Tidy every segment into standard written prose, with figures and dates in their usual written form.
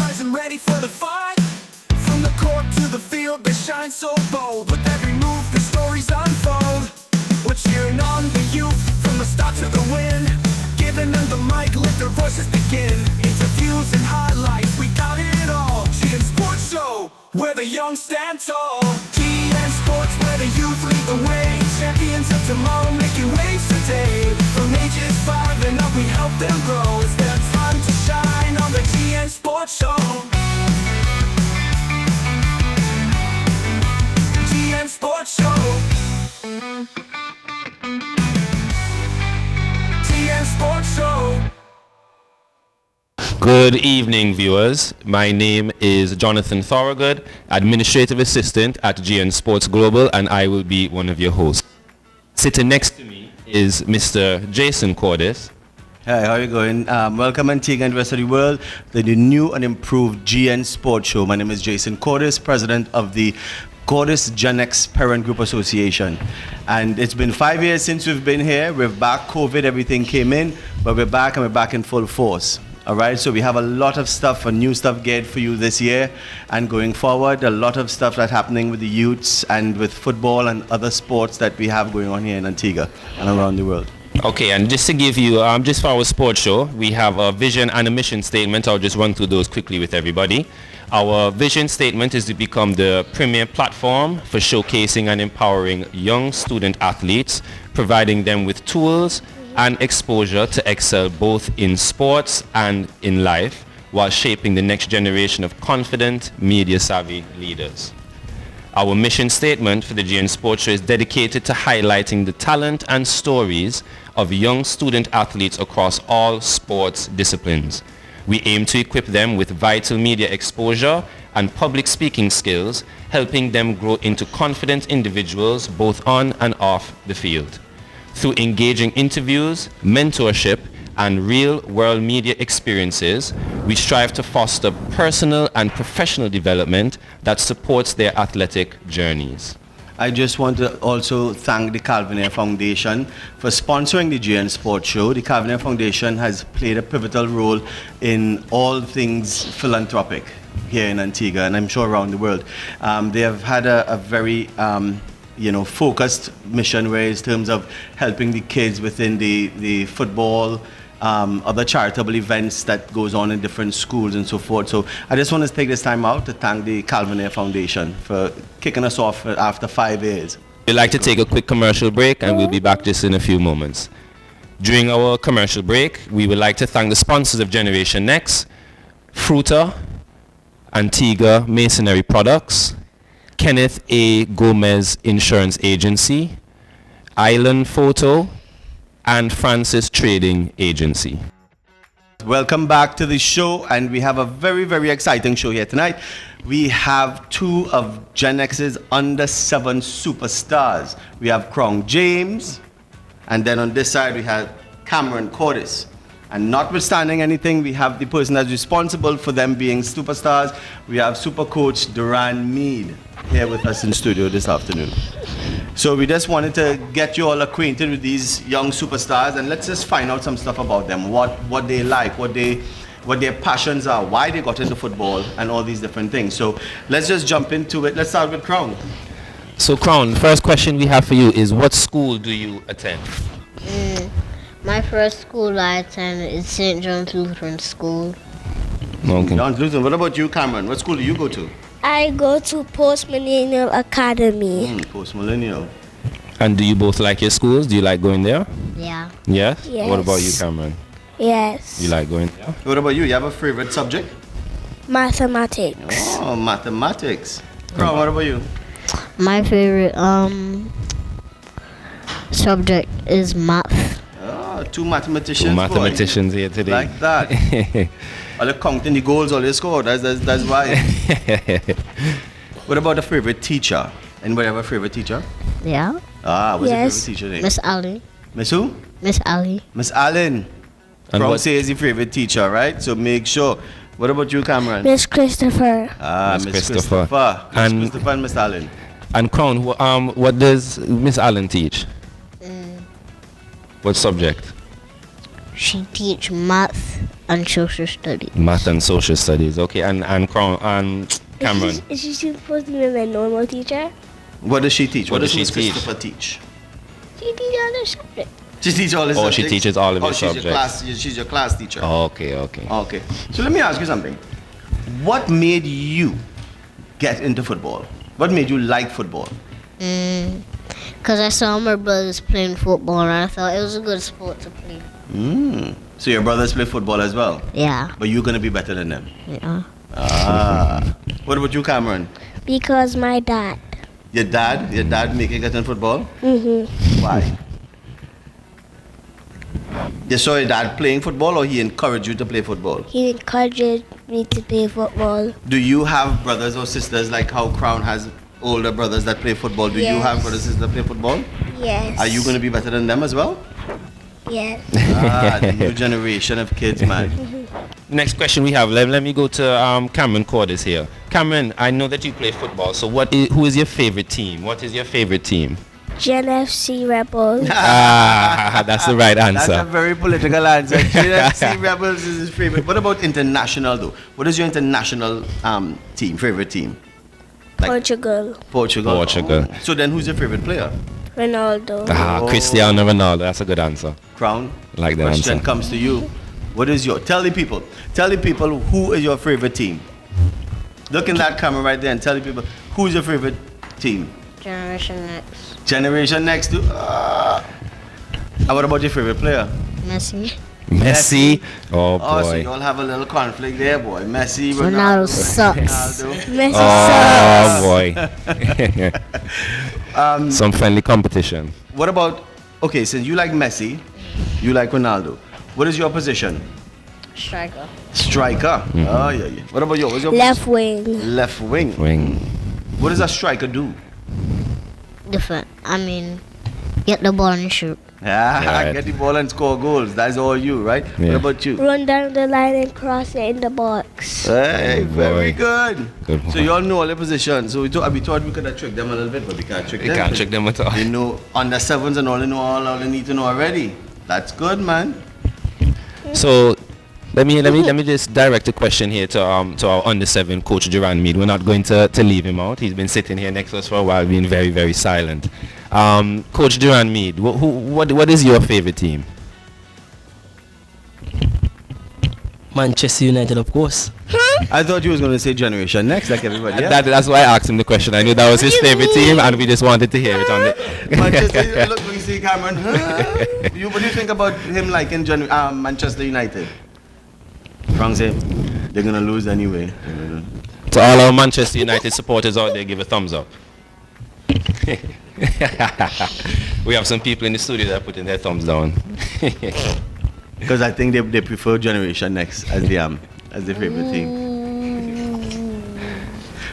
rising ready for the fight. From the court to the field, they shine so bold. With every move, the stories unfold. We're cheering on the youth from the start to the win. Giving them the mic, let their voices begin. Interviews and highlights, we got it all. GN Sports Show, where the young stand tall. GN Sports, where the youth lead the way. Champions of tomorrow, making waves today. From ages 5 and up, we help them grow. It's their time to shine on the GN Sports Show. GN Sports Show. GN Sports Show. Good evening, viewers. My name is Jonathan Thorogood, Administrative Assistant at GN Sports Global, and I will be one of your hosts. Sitting next to me is Mr. Jason Cordes. Hi, how are you going? Welcome Antigua and the rest of the world to the new and improved GN Sports Show. My name is Jason Cordes, President of the Cordes Gen X Parent Group Association. And it's been 5 years since we've been here. We're back, COVID, everything came in, but we're back and we're back in full force. All right, so we have a lot of stuff and new stuff geared for you this year and going forward. A lot of stuff that's happening with the youths and with football and other sports that we have going on here in Antigua and around the world. Okay, and just to give you, just for our sports show, we have a vision and a mission statement. I'll just run through those quickly with everybody. Our vision statement is to become the premier platform for showcasing and empowering young student athletes, providing them with tools and exposure to excel both in sports and in life, while shaping the next generation of confident, media-savvy leaders. Our mission statement for the GN Sports Show is dedicated to highlighting the talent and stories of young student athletes across all sports disciplines. We aim to equip them with vital media exposure and public speaking skills, helping them grow into confident individuals both on and off the field. Through engaging interviews, mentorship, and real-world media experiences, we strive to foster personal and professional development that supports their athletic journeys. I just want to also thank the Calvin Air Foundation for sponsoring the GN Sports Show. The Calvin Air Foundation has played a pivotal role in all things philanthropic here in Antigua, and I'm sure around the world. They have had a very focused mission where in terms of helping the kids within the football, other charitable events that goes on in different schools and so forth. So I just want to take this time out to thank the Calvin Air Foundation for kicking us off after 5 years. We'd like to take a quick commercial break and we'll be back just in a few moments. During our commercial break, we would like to thank the sponsors of Generation Next, Fruta, Antigua Masonry Products, Kenneth A. Gomez Insurance Agency, Island Photo, and Francis Trading Agency. Welcome back to the show, and we have a very, very exciting show here tonight. We have two of Gen X's under 7 superstars. We have Crown James, and then on this side we have Cameron Cordes. And notwithstanding anything, we have the person that's responsible for them being superstars. We have Super Coach Duran Mead here with us in studio this afternoon. So we just wanted to get you all acquainted with these young superstars, and let's just find out some stuff about them, what they like, what their passions are, why they got into football, and all these different things. So let's just jump into it. Let's start with Crown. So Crown, the first question we have for you is, what school do you attend? My first school I attended is St. John's Lutheran School. Okay. John's Lutheran. What about you, Cameron? What school do you go to? I go to Post-Millennial Academy. Post-Millennial. And do you both like your schools? Do you like going there? Yeah. Yes? Yes. What about you, Cameron? Yes. You like going there? What about you? You have a favorite subject? Mathematics. Oh, mathematics. Crown, what about you? My favorite subject is math. Oh, two mathematicians. Two mathematicians here today. Like that. All the counting the goals, all the score. That's why. What about a favorite teacher? Anybody have a favorite teacher? Yeah. What's your Yes. favorite teacher name? Miss Ali. Miss who? Miss Ali. Miss Allen. And Crown what- says your favorite teacher, right? So make sure. What about you, Cameron? Miss Christopher. Miss Miss Christopher. Christopher. Miss And- Christopher and Miss Allen. And Crown, what does Miss Allen teach? What subject? She teach math and social studies. Math and social studies. Okay, and Cameron. Is she supposed to be my normal teacher? What does she teach? What does she Miss teach? Christopher teach? She teach other subjects. She teaches all his Oh, subjects? she teaches all of his she's subjects. Your class, she's your class teacher. Okay. Okay. So let me ask you something. What made you get into football? What made you like football? Because I saw my brothers playing football and I thought it was a good sport to play. So your brothers play football as well, Yeah. but you're gonna be better than them. Yeah. What about you, Cameron? Because my dad. Your dad making it in football? Why? You saw your dad playing football, or he encouraged you to play football? He encouraged me to play football. Do you have brothers or sisters like how Crown has older brothers that play football? Do you Yes. have brothers and sisters that play football? Yes. Are you going to be better than them as well? Yes. The new generation of kids, man. Next question we have. Let me go to Cameron Cordes here. Cameron, I know that you play football. So who is your favorite team? What is your favorite team? Gen FC Rebels. That's the right That's a answer. very political answer. JFC Rebels is his favorite. What about international though? What is your international favorite team? Like Portugal. Portugal. Portugal. Oh. So then who's your favorite player? Ronaldo. Cristiano Ronaldo. That's a good answer. Crown. I like that Question answer. comes to you. What is tell the people who is your favorite team? Look in that camera right there and tell the people who's your favorite team. Generation Next. Generation Next to. And what about your favorite player? Messi. Messi. Oh Oh, so boy. you all have a little conflict there, boy. Messi, Ronaldo Ronaldo. sucks. Messi sucks. Oh boy. Some friendly competition. What about, okay, since you like Messi, you like Ronaldo. What is your position? Striker. Striker. Oh, yeah. What about you? What's your Left wing. position? Left wing. Wing. What does a striker do? Different. I mean, get the ball and shoot. Yeah, get the ball and score goals. That's all you, right? Yeah. What about you? Run down the line and cross it in the box. Hey, Oh, very boy. good. Good So boy. you all know all the positions. So we thought we could have tricked them a little bit, but we can't trick You them. can't trick them at all. They know under sevens and all they know all they need to know already. That's good, man. So let me just direct a question here to our under 7 coach Duran Mead. We're not going to leave him out. He's been sitting here next to us for a while, being very, very silent. Coach Duran Mead, what is your favorite team? Manchester United, of course. I thought you was going to say Generation Next, like everybody else. That's why I asked him the question. I knew that was his favorite team, and we just wanted to hear it on the. Manchester, look, we see Cameron. Huh? What do you think about him like in Manchester United? Wrong say, they're going to lose anyway. To all our Manchester United supporters out there, give a thumbs up. We have some people in the studio that are putting their thumbs down. Because I think they prefer Generation Next as the favorite team.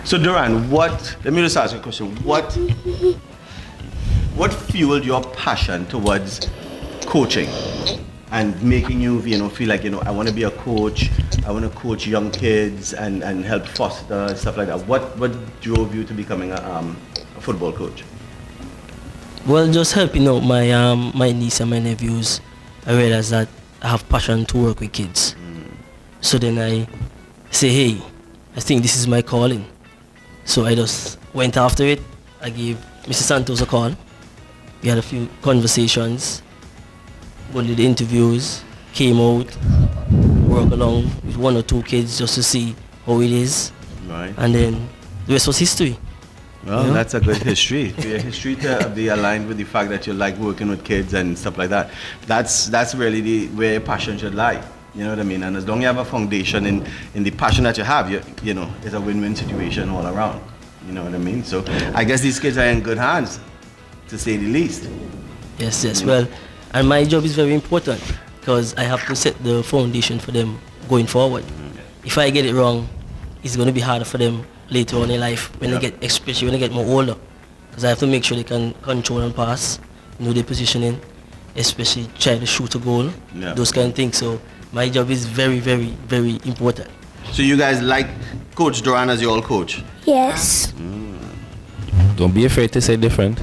So Duran, let me just ask you a question. What fueled your passion towards coaching and making you feel like, I want to be a coach, I want to coach young kids and help foster stuff like that. What drove you to becoming a football coach? Well, just helping out my niece and my nephews. I realized that I have passion to work with kids. So then I say, hey, I think this is my calling. So I just went after it. I gave Mr. Santos a call. We had a few conversations, went to the interviews, came out, work along with 1 or 2 kids just to see how it is. Right. And then the rest was history. Well, Yeah. that's a good history. For your history to be aligned with the fact that you like working with kids and stuff like that. That's really where your passion should lie. You know what I mean? And as long as you have a foundation in the passion that you have, it's a win-win situation all around. You know what I mean? So I guess these kids are in good hands, to say the least. Yes. Well, and my job is very important because I have to set the foundation for them going forward. If I get it wrong, it's going to be harder for them later on in life especially when they get more older, because I have to make sure they can control and pass, know their positioning, especially try to shoot a goal, those kind of things. So my job is very, very, very important. So you guys like Coach Duran as your coach? Yes. Don't be afraid to say different.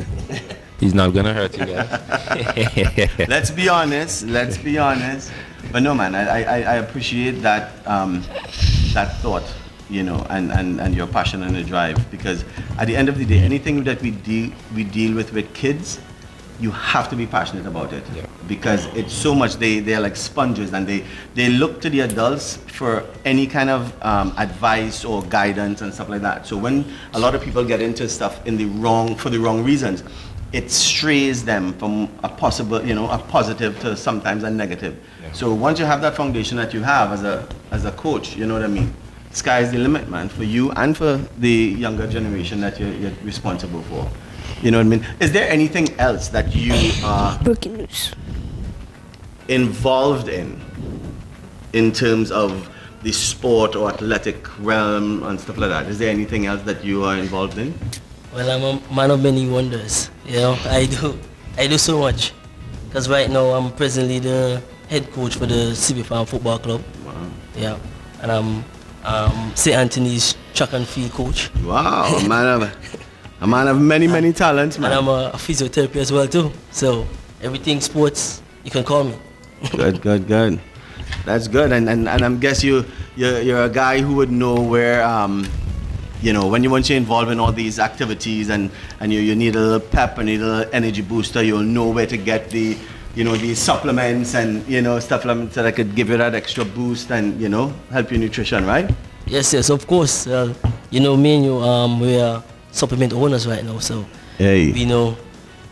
He's not gonna hurt you guys. Let's be honest. But no, man, I appreciate that that thought, you know, and your passion and the drive, because at the end of the day, anything that we deal with kids, you have to be passionate about it. Yeah. Because it's so much, they're like sponges, and they look to the adults for any kind of advice or guidance and stuff like that. So when a lot of people get into stuff for the wrong reasons, it strays them from a possible, you know, a positive to sometimes a negative. Yeah. So once you have that foundation that you have as a coach, you know what I mean? Sky's the limit, man, for you and for the younger generation that you're responsible for. You know what I mean? Is there anything else that you are Breaking news. involved in terms of the sport or athletic realm and stuff like that? Is there anything else that you are involved in? Well, I'm a man of many wonders. You know, I do so much. Because right now I'm presently the head coach for the Civic Farm Football Club. Wow. Yeah, and I'm St. Anthony's track and field coach. Wow, a man of many talents, man. And I'm a physiotherapist as well too. So everything sports, you can call me. Good. That's good. And I'm guess you're a guy who would know where you know, once you're involved in all these activities and you need a little pep and need a little energy booster, you'll know where to get the, you know, these supplements and, you know, stuff like that could give you that extra boost and, you know, help your nutrition, right? Yes, of course. You know, me and you, we are supplement owners right now, so we know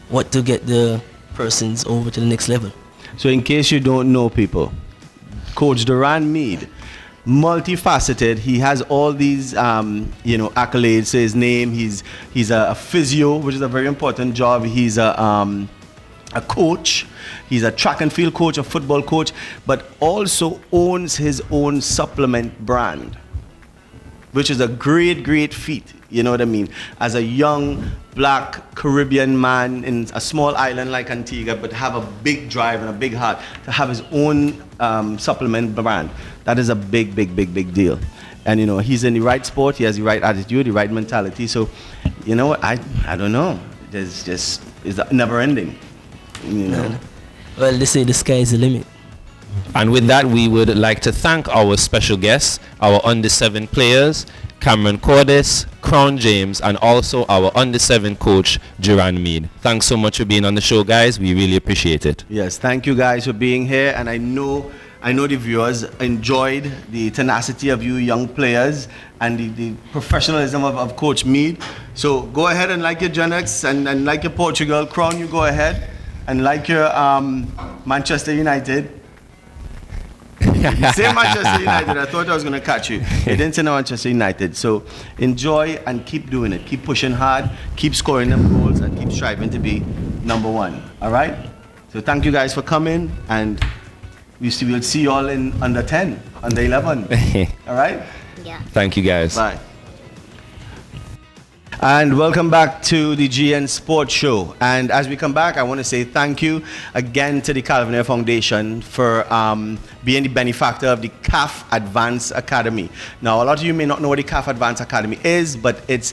what to get the persons over to the next level. So in case you don't know, people, Coach Duran Mead, multifaceted. He has all these you know, accolades to his name. He's a physio, which is a very important job. He's a coach. He's a track and field coach, a football coach, but also owns his own supplement brand, which is a great feat. You know what I mean? As a young black Caribbean man in a small island like Antigua, but have a big drive and a big heart to have his own supplement brand, that is a big deal. And you know, he's in the right sport, he has the right attitude, the right mentality. So, you know what? I don't know. It's never ending. You know. Well, they say the sky is the limit. And with that, we would like to thank our special guests, our under-7 players, Cameron Cordes, Crown James, and also our under-7 coach, Duran Mead. Thanks so much for being on the show, guys. We really appreciate it. Yes, thank you guys for being here. And I know the viewers enjoyed the tenacity of you young players and the professionalism of Coach Mead. So go ahead and like your Gen X and like your Portugal. Crown, you go ahead and like your Manchester United. You say Manchester United, I thought I was going to catch you. You didn't say Manchester United. So enjoy and keep doing it. Keep pushing hard, keep scoring them goals, and keep striving to be number one. All right? So thank you guys for coming, and we'll see you all in under 10, under 11. All right? Yeah. Thank you, guys. Bye. And welcome back to the GN Sports Show. And as we come back, I want to say thank you again to the Calvin Foundation for being the benefactor of the CAF Advanced Academy. Now, a lot of you may not know what the CAF Advanced Academy is, but it's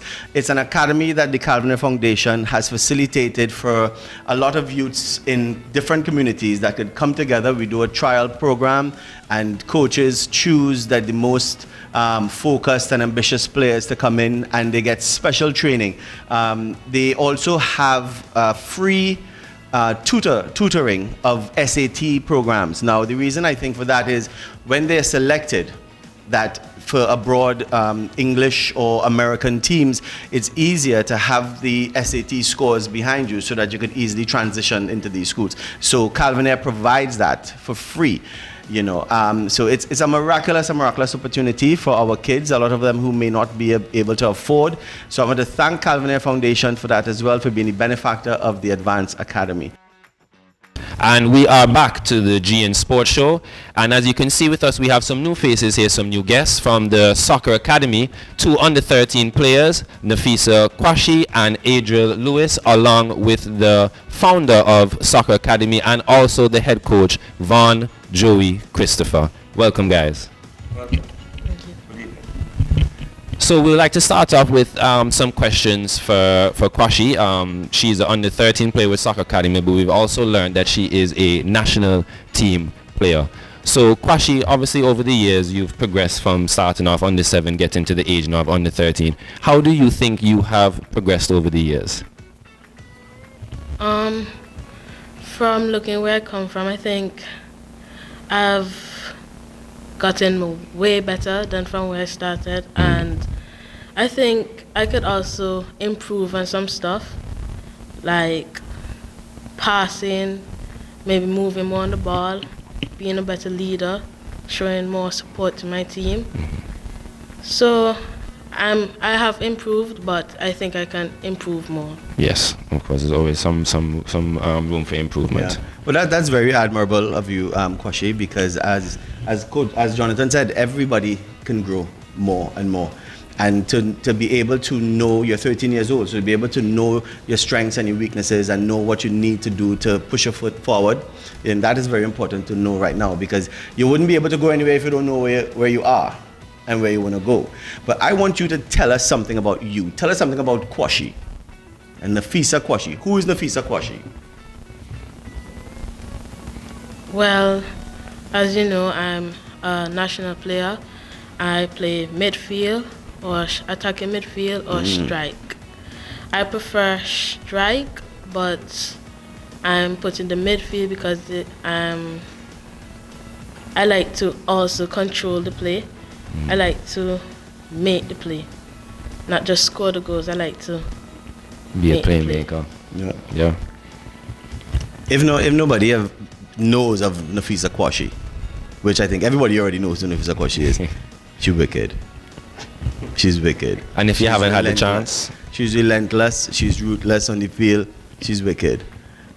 an academy that the Calvin Foundation has facilitated for a lot of youths in different communities that could come together. We do a trial program, and coaches choose that the most focused and ambitious players to come in, and they get special training. They also have free tutoring of SAT programs. Now, the reason I think for that is when they're selected that for abroad English or American teams, it's easier to have the SAT scores behind you so that you could easily transition into these schools. So Calvin Air provides that for free. You know, so it's a miraculous opportunity for our kids, a lot of them who may not be able to afford. So I want to thank Calvin Air Foundation for that as well, for being the benefactor of the Advanced Academy. And we are back to the GN Sports Show. And as you can see with us, we have some new faces here, some new guests from the Soccer Academy, 2 under-13 players, Nafisa Kwashi and Adriel Lewis, along with the founder of Soccer Academy and also the head coach, Von Joey Christopher. Welcome, guys. Welcome. So we'd like to start off with some questions for Kwashi. She's an under-13 player with Soccer Academy, but we've also learned that she is a national team player. So Kwashi, obviously over the years you've progressed from starting off under 7, getting to the age now of under 13. How do you think you have progressed over the years? From looking where I come from, I think I've gotten way better than from where I started, and I think I could also improve on some stuff, like passing, maybe moving more on the ball, being a better leader, showing more support to my team. So I have improved, but I think I can improve more. Yes, of course. There's always some room for improvement. Yeah. Well, that's very admirable of you, Kwashi, because as Jonathan said, everybody can grow more and more. And to be able to know, you're 13 years old, so to be able to know your strengths and your weaknesses and know what you need to do to push your foot forward, and that is very important to know right now, because you wouldn't be able to go anywhere if you don't know where you are and where you want to go. But I want you to tell us something about you. Tell us something about Kwashi and Nafisa Kwashi. Who is Nafisa Kwashi? Well, as you know, I'm a national player. I play midfield or attacking midfield or strike. I prefer strike, but I'm putting the midfield because I like to also control the play. I like to make the play, not just score the goals. I like to Be a make the play. playmaker. Yeah. If nobody knows of Nafisa Kwashi, which I think everybody already knows who Nafisa Kwashi is, she's wicked. She's wicked. And if you She's haven't had the relentless. chance, She's relentless. She's ruthless on the field. She's wicked.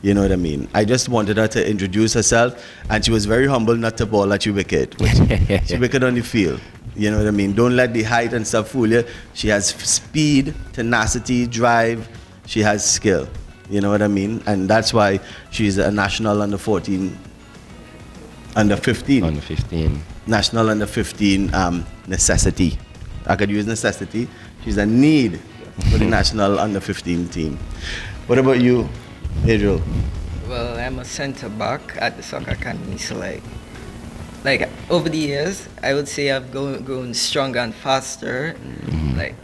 You know what I mean? I just wanted her to introduce herself, and she was very humble not to ball that you wicked. She's wicked on the field. You know what I mean? Don't let the height and stuff fool you. She has speed, tenacity, drive. She has skill. You know what I mean? And that's why she's a national under 14, under 15. under 15. National under 15 necessity. I could use necessity. She's a need for the national under 15 team. What about you, Adriel? Well, I'm a center back at the soccer academy, so like over the years, I would say I've grown stronger and faster. Like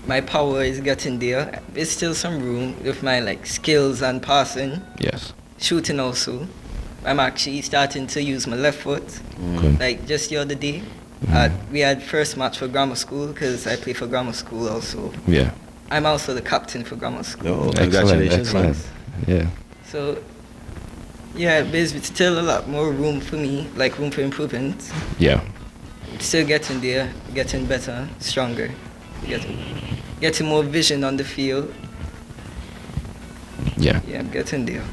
my power is getting there. There's still some room with my skills and passing, Yes. shooting also. I'm actually starting to use my left foot. Good. Like just the other day, we had first match for grammar school because I play for grammar school also. Yeah. I'm also the captain for grammar school. Oh, congratulations. Excellent. Yeah. So, yeah, there's still a lot more room for me, room for improvement. Yeah. Still getting there, getting better, stronger, getting more vision on the field. Yeah. Yeah, I'm getting there.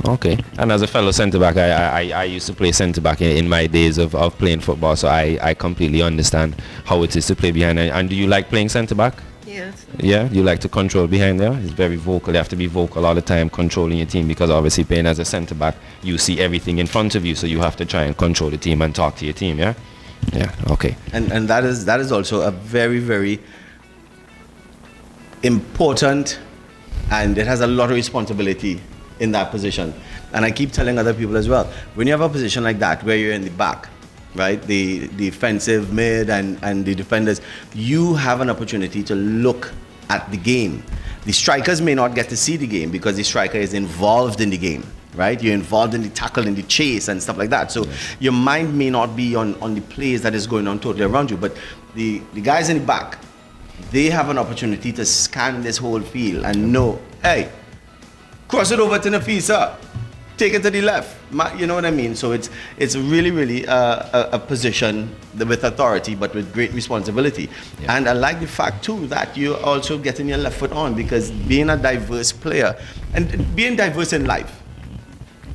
Okay. And as a fellow centre back, I used to play centre back in my days of playing football, so I completely understand how it is to play behind. And do you like playing centre back? Yes. Yeah, you like to control behind there? It's very vocal. You have to be vocal all the time, controlling your team, because obviously playing as a centre back, you see everything in front of you, so you have to try and control the team and talk to your team. Yeah. Yeah. Okay. And that is also a very, very important, and it has a lot of responsibility in that position. And I keep telling other people as well, when you have a position like that where you're in the back, right, the defensive mid and the defenders, you have an opportunity to look at the game. The strikers may not get to see the game because the striker is involved in the game, right? You're involved in the tackle, in the chase and stuff like that. So your mind may not be on the plays that is going on totally around you, but the guys in the back, they have an opportunity to scan this whole field and know, hey, cross it over to Nafisa, take it to the left. You know what I mean? So it's really, really a position with authority, but with great responsibility. Yeah. And I like the fact too that you're also getting your left foot on, because being a diverse player and being diverse in life,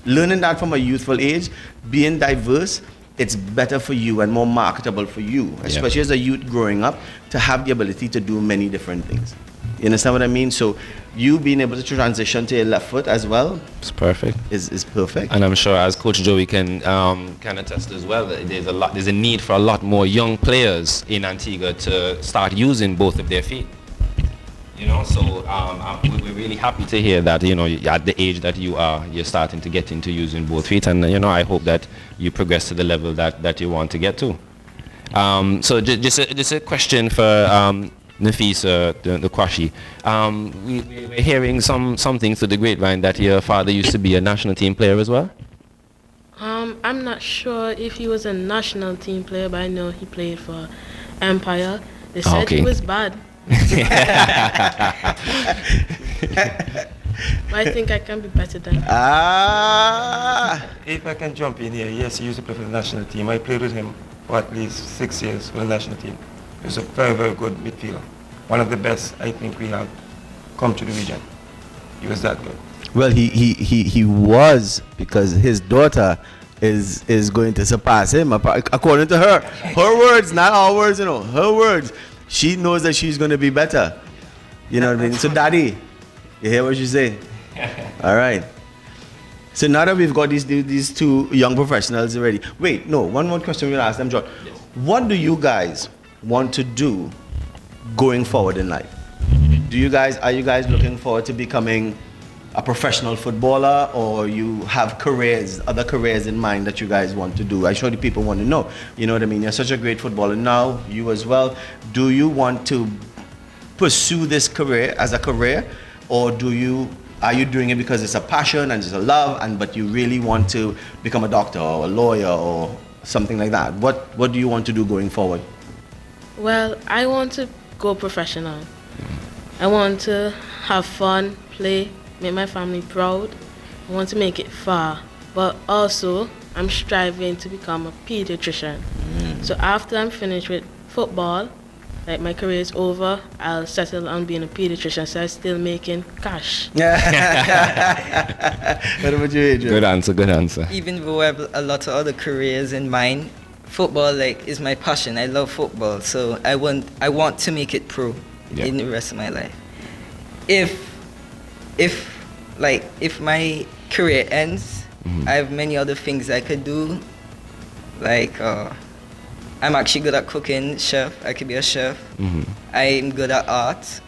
learning that from a youthful age, being diverse, it's better for you and more marketable for you, especially as a youth growing up, to have the ability to do many different things. You understand what I mean? So you being able to transition to your left foot as well, it's perfect. Is perfect. And I'm sure, as Coach Joey can attest as well, that there's a need for a lot more young players in Antigua to start using both of their feet. You know, so we're really happy to hear that, you know, at the age that you are, you're starting to get into using both feet. And, you know, I hope that you progress to the level that you want to get to. So just a question for Nafisa, the Kwashi. We're hearing something through the grapevine that your father used to be a national team player as well? I'm not sure if he was a national team player, but I know he played for Empire. They said he was bad. But I think I can be better than him. If I can jump in here, yes, he used to play for the national team. I played with him for at least 6 years for the national team. He was a very, very good midfielder. One of the best I think we have come to the region. He was that good. Well, he was, because his daughter is going to surpass him according to her. Her words, not our words, you know. Her words. She knows that she's going to be better. You know what I mean? So, Daddy, you hear what she say? All right. So now that we've got these two young professionals already. Wait, no. One more question we'll ask them, John. Yes. What do you guys want to do going forward in life? Are you guys looking forward to becoming a professional footballer, or you have other careers in mind that you guys want to do? I'm sure the people want to know. You know what I mean? You're such a great footballer now, you as well. Do you want to pursue this career as a career, or are you doing it because it's a passion and it's a love, but you really want to become a doctor or a lawyer or something like that? What do you want to do going forward? Well, I want to go professional. I want to have fun, play, make my family proud. I want to make it far, but also I'm striving to become a pediatrician. So after I'm finished with football, like my career is over, I'll settle on being a pediatrician, so I'm still making cash. What about you, Adrian? Good answer. Even though I have a lot of other careers in mind, football is my passion. I love football, so I want to make it pro in the rest of my life. If my career ends, I have many other things I could do. I'm actually good at cooking, chef. I could be a chef. I'm good at art,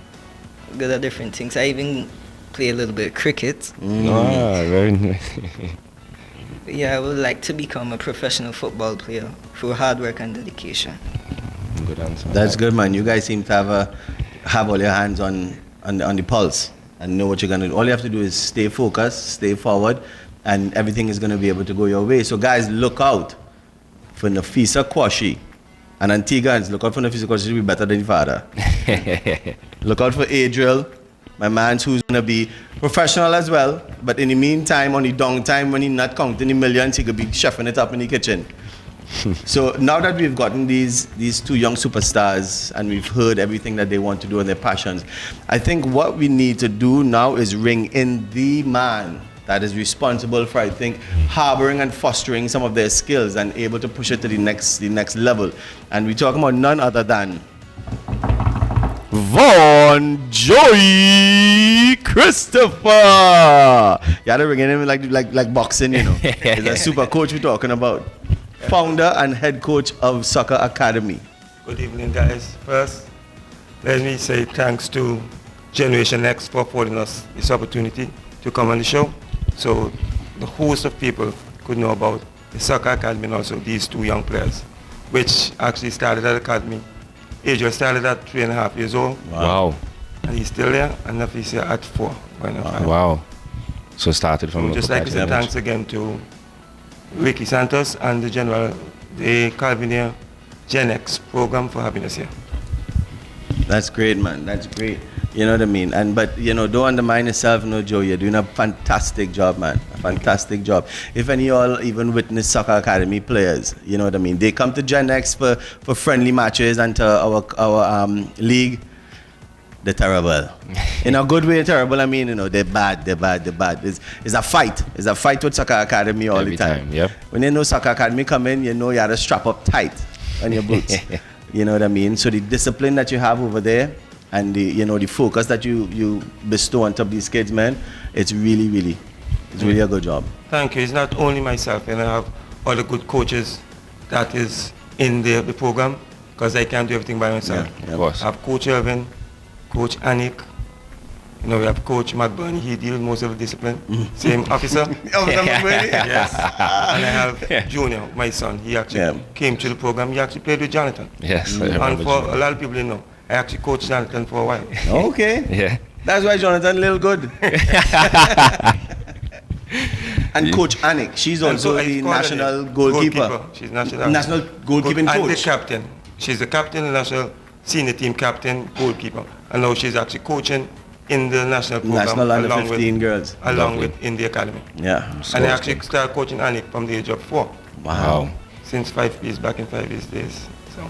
good at different things. I even play a little bit of cricket. Very nice. Yeah, I would like to become a professional football player through hard work and dedication. Good answer. That's good, man. You guys seem to have all your hands on the pulse and know what you're going to do. All you have to do is stay focused, stay forward, and everything is going to be able to go your way. So, guys, look out for Nafisa Kwashi and Antiguans. Look out for Nafisa Kwashi to be better than your father. Look out for Adriel, my man, who's going to be professional as well. But in the meantime, on the downtime, when he's not counting the millions, he could be chefing it up in the kitchen. So now that we've gotten these two young superstars and we've heard everything that they want to do and their passions, I think what we need to do now is ring in the man that is responsible for, I think, harboring and fostering some of their skills and able to push it to the next level. And we're talking about none other than Von Joey Christopher. You had to ring in him like boxing, you know. He's a super coach we're talking about. Founder and head coach of Soccer Academy. Good evening, guys. First, let me say thanks to Generation X for affording us this opportunity to come on the show, so the host of people could know about the Soccer Academy and also these two young players, which actually started at the Academy. Adrian started at 3.5 years old. Wow. And he's still there, and Nafisa at 4. Wow. So started from just like to say thanks again to Ricky Santos and the Calvinia Gen X program for having us here. That's great, man. That's great. You know what I mean? But don't undermine yourself, Joe. You're doing a fantastic job, man. A fantastic job. If any of y'all even witness Soccer Academy players, you know what I mean? They come to Gen X for friendly matches and to our league. They're terrible. In a good way, terrible. I mean, they're bad. It's a fight. It's a fight with Soccer Academy all the time. Yep. When you know Soccer Academy come in, you know you have to strap up tight on your boots. You know what I mean? So the discipline that you have over there and the focus that you bestow on top of these kids, man, it's really a good job. Thank you. It's not only myself, and I have other good coaches that is in the program, because I can't do everything by myself. Yeah, of course. I have Coach Irvin, Coach Anik, You know, we have Coach McBurney, he deals with most of the discipline. Same officer. Yes. And I have Junior, my son. He actually came to the program. He actually played with Jonathan. Yes. And for a lot of people, you know, I actually coached Jonathan for a while. Okay. Yeah. That's why Jonathan little good. And Coach Anik, she's also the national goalkeeper. She's national goalkeeping and coach. the captain. She's the captain, the national senior team captain, goalkeeper. And now she's actually coaching in the national program. National under 15 girls. Along with in the academy. Yeah. And I actually started coaching Anik from the age of 4. Wow. Since 5 years, back in 5 years days. So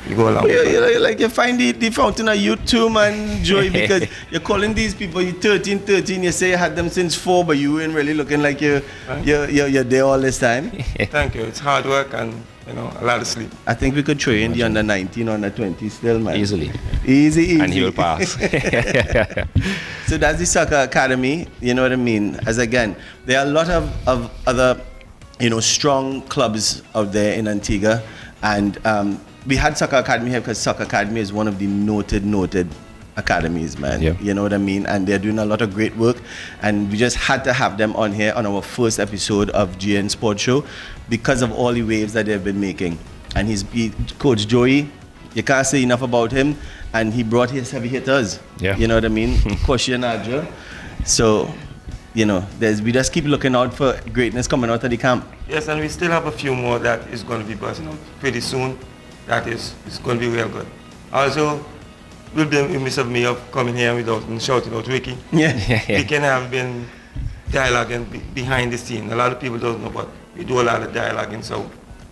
you go along. You find the fountain of youth too, man, Joey, because you're calling these people, you're 13, you say you had them since 4, but you ain't really looking like you're there all this time. Thank you. It's hard work and, you know, a lot of sleep. I think we could train the under 19, under 20 still, man. Easily. Easy. And he will pass. So that's the soccer academy, you know what I mean? As again, there are a lot of other, you know, strong clubs out there in Antigua, and we had soccer academy here because soccer academy is one of the noted academies, man. Yep. You know what I mean? And they're doing a lot of great work, and we just had to have them on here on our first episode of GN Sports Show because of all the waves that they've been making. And Coach Joey, you can't say enough about him, and he brought his heavy hitters. Yeah. You know what I mean? Koshi and Adra. So, you know, we just keep looking out for greatness coming out of the camp. Yes, and we still have a few more that is going to be buzzing out pretty soon. That is going to be real good. Also, we'll be remiss of me of coming here without shouting out Ricky. Yeah. Ricky and I have been dialoguing behind the scene. A lot of people don't know, but we do a lot of dialoguing. So,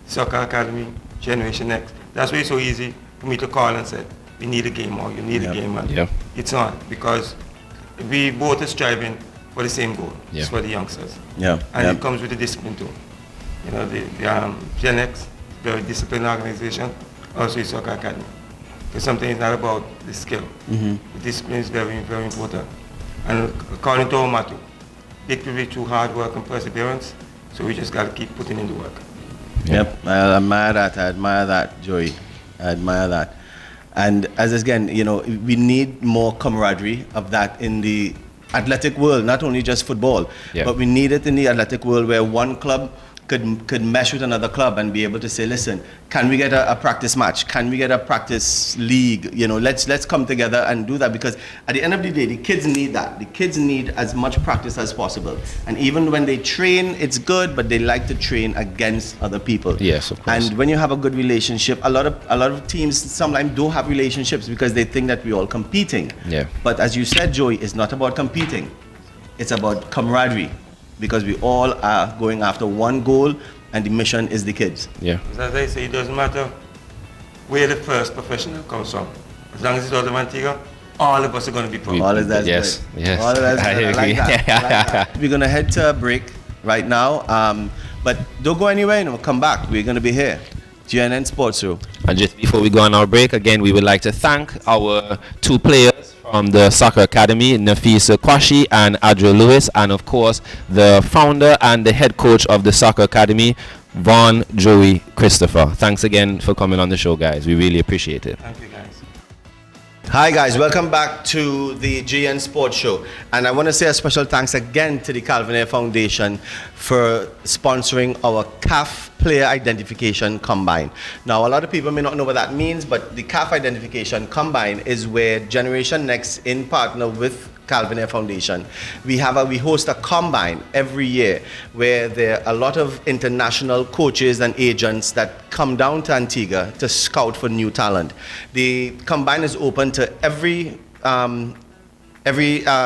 Soccer Academy, Generation X. That's why it's so easy for me to call and say, we need a game, or you need a game, and it's on, because we both are striving for the same goal. It's for the youngsters. Yeah. And it comes with the discipline too. You know, the Gen X, very disciplined organization, also is Soccer Academy. Because something is not about the skill. The discipline is very, very important. And according to our motto, victory through hard work and perseverance, so we just got to keep putting in the work. Yep, I admire that, Joey. I admire that. And as again, you know, we need more camaraderie of that in the athletic world, not only just football, but we need it in the athletic world where one club could mesh with another club and be able to say, listen, can we get a practice match? Can we get a practice league? You know, let's come together and do that, because at the end of the day, the kids need that. The kids need as much practice as possible. And even when they train, it's good, but they like to train against other people. Yes, of course. And when you have a good relationship, a lot of teams sometimes don't have relationships because they think that we're all competing. Yeah. But as you said, Joey, it's not about competing. It's about camaraderie, because we all are going after one goal, and the mission is the kids. Yeah. As I say, it doesn't matter where the first professional comes from. As long as it's out of Antigua, all of us are going to be pro. All of that's yes, good. yes. All of that's I good. I agree. like that. We're going to head to a break right now, but don't go anywhere, you know, come back. We're going to be here. GNN Sports Show. And just before we go on our break, again, we would like to thank our 2 players from the Soccer Academy, Nafisa Kwashi and Adra Lewis, and of course, the founder and the head coach of the Soccer Academy, Vaughn Joey Christopher. Thanks again for coming on the show, guys. We really appreciate it. Thank you, guys. Hi guys, welcome back to the GN Sports Show, and I want to say a special thanks again to the Calvin Air Foundation for sponsoring our CAF Player Identification Combine. Now, a lot of people may not know what that means, but the CAF Identification Combine is where Generation Next, in partner with Calvin Air Foundation, we host a combine every year where there are a lot of international coaches and agents that come down to Antigua to scout for new talent. The combine is open to every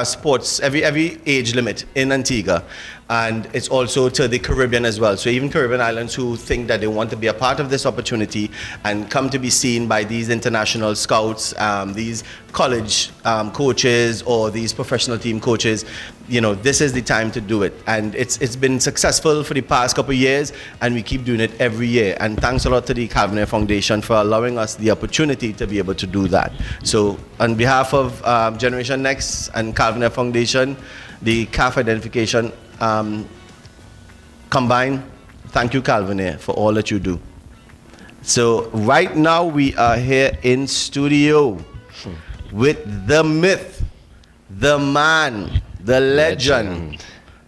sports, every age limit in Antigua, and it's also to the Caribbean as well. So even Caribbean islands who think that they want to be a part of this opportunity and come to be seen by these international scouts, these college coaches or these professional team coaches, you know, this is the time to do it. And it's been successful for the past couple of years, and we keep doing it every year. And thanks a lot to the Calvin Air Foundation for allowing us the opportunity to be able to do that. So on behalf of Generation Next and Calvin Air Foundation, the CAF Identification Combine, thank you, Calvin Air, for all that you do. So right now we are here in studio with the myth, the man, the legend.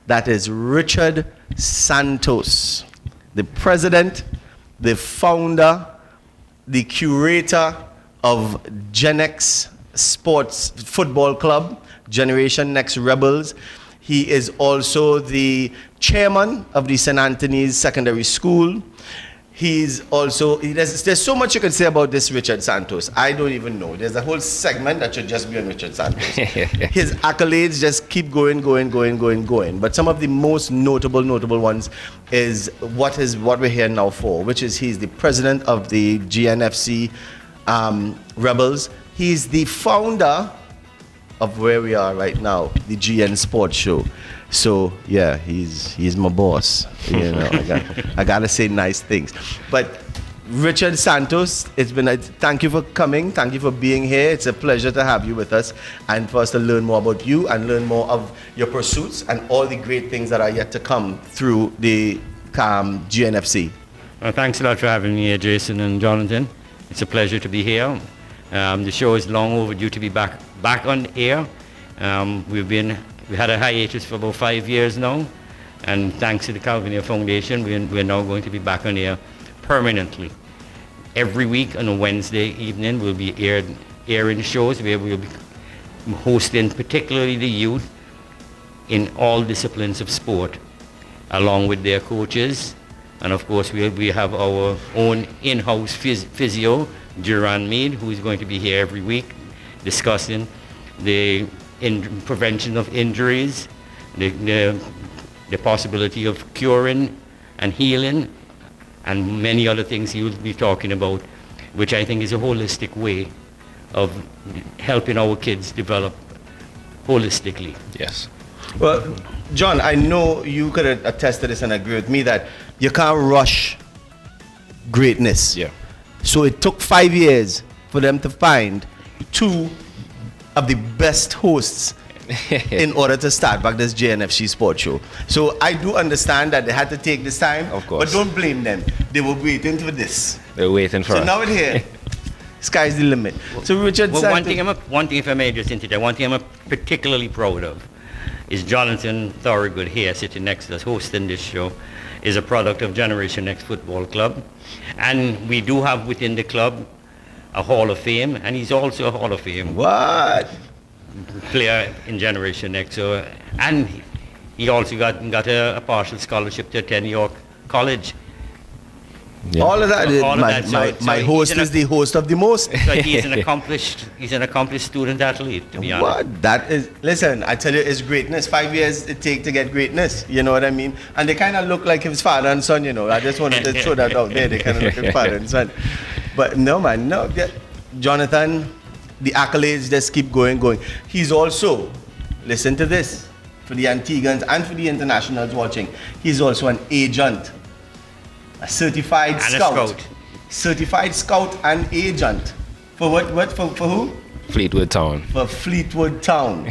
That is Richard Santos, the president, the founder, the curator of Gen X Sports Football Club, Generation Next Rebels. He is also the chairman of the St. Anthony's Secondary School. He's also, there's so much you can say about this Richard Santos. I don't even know. There's a whole segment that should just be on Richard Santos. His accolades just keep going. But some of the most notable ones is what we're here now for, which is he's the president of the GNFC Rebels. He's the founder of where we are right now, the GN Sports Show. So yeah, he's my boss. You know, I gotta say nice things. But Richard Santos, it's been thank you for coming, thank you for being here. It's a pleasure to have you with us and for us to learn more about you and learn more of your pursuits and all the great things that are yet to come through the GNFC. Well, thanks a lot for having me here, Jason and Jonathan. It's a pleasure to be here. The show is long overdue to be back on air. We had a hiatus for about 5 years now, and thanks to the Calvinia Foundation, we're now going to be back on air permanently. Every week on a Wednesday evening, we'll be airing shows where we'll be hosting particularly the youth in all disciplines of sport, along with their coaches. And of course, we have our own in-house physio, Duran Mead, who is going to be here every week discussing the prevention of injuries, the possibility of curing and healing, and many other things he will be talking about, which I think is a holistic way of helping our kids develop holistically. Yes. Well, John, I know you could attest to this and agree with me that you can't rush greatness. Yeah. So it took 5 years for them to find two of the best hosts in order to start back this JNFC Sports Show. So I do understand that they had to take this time, of course, but don't blame them. They were waiting for this. They're waiting for So us. now it's here. Sky's the limit. So Richard, well, one thing if I may just interject, one thing I'm particularly proud of is Jonathan Thorogood here, sitting next to us, hosting this show, is a product of Generation Next Football Club. And we do have within the club a Hall of Fame, and he's also a Hall of Fame player in Generation Next. So, and he also got a partial scholarship to attend York College. Yeah. All of that. My host is the host of the most. So he's an accomplished student athlete, to be honest. What? That is, listen, I tell you, it's greatness. 5 years it takes to get greatness. You know what I mean? And they kind of look like his father and son, you know. I just wanted to throw that out there. They kind of look like father and son. But no, man, no. Jonathan, the accolades just keep going. He's also, listen to this, for the Antiguans and for the internationals watching, he's also an agent. A certified and scout. A scout. Certified scout and agent. For what? For who? Fleetwood Town. For Fleetwood Town.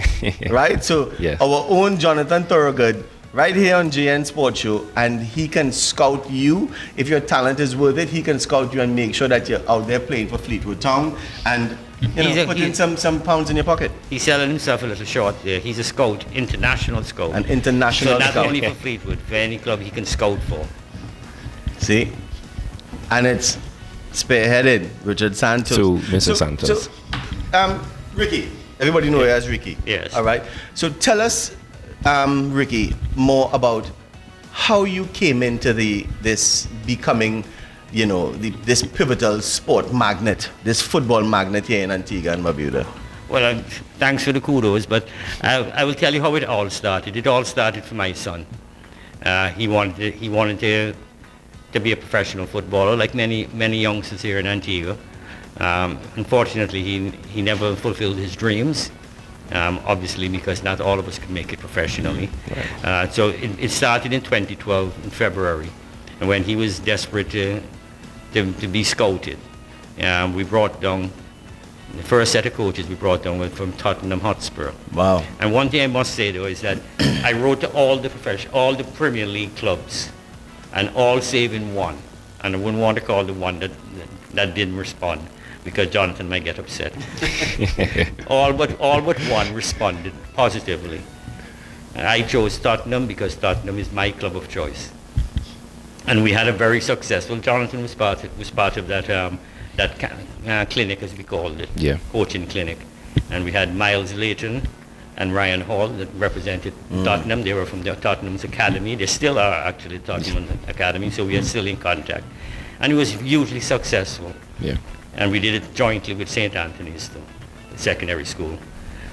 Right? So yes, our own Jonathan Thorogood, right here on JN Sports Show, and he can scout you. If your talent is worth it, he can scout you and make sure that you're out there playing for Fleetwood Town and putting some pounds in your pocket. He's selling himself a little short there. He's a scout, international scout. An international scout. So not only scout. for Fleetwood, for any club he can scout for. See? And it's spearheaded Richard Santos. To Mr. Santos. So, Ricky, everybody knows you as Ricky. Yes. All right. So tell us, Ricky, more about how you came into this becoming, this pivotal sport magnet, this football magnet here in Antigua and Barbuda. Well, thanks for the kudos, but I will tell you how it all started. It all started for my son. He wanted to be a professional footballer, like many youngsters here in Antigua. Unfortunately, he never fulfilled his dreams, obviously because not all of us can make it professionally. Right. So it started in 2012, in February, and when he was desperate to be scouted. We brought down, the first set of coaches we brought down were from Tottenham Hotspur. Wow. And one thing I must say though is that I wrote to all the Premier League clubs, and all saving one, and I wouldn't want to call the one that didn't respond. because Jonathan might get upset. all but one responded positively. I chose Tottenham because Tottenham is my club of choice, and we had a very successful. Jonathan was part of that clinic, as we called it, coaching clinic, and we had Miles Layton and Ryan Hall that represented Tottenham. They were from Tottenham's academy. They still are actually Tottenham academy, so we are still in contact, and it was hugely successful. Yeah. And we did it jointly with St. Anthony's, the secondary school.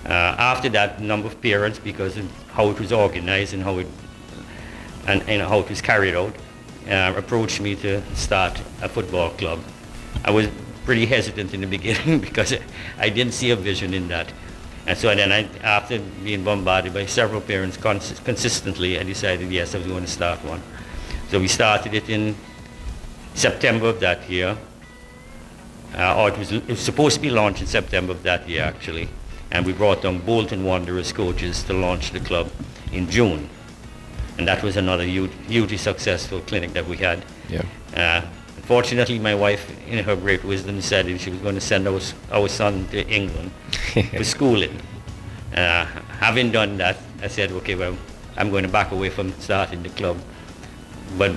After that, a number of parents, because of how it was organized and how it was carried out, approached me to start a football club. I was pretty hesitant in the beginning because I didn't see a vision in that. And so then after being bombarded by several parents consistently, I decided, yes, I was going to start one. So we started it in September of that year. Or it was supposed to be launched in September of that year, actually. And we brought on Bolton Wanderers coaches to launch the club in June. And that was another hugely successful clinic that we had. Yeah. Unfortunately, my wife, in her great wisdom, decided she was going to send our son to England for schooling. Having done that, I said, okay, well, I'm going to back away from starting the club. But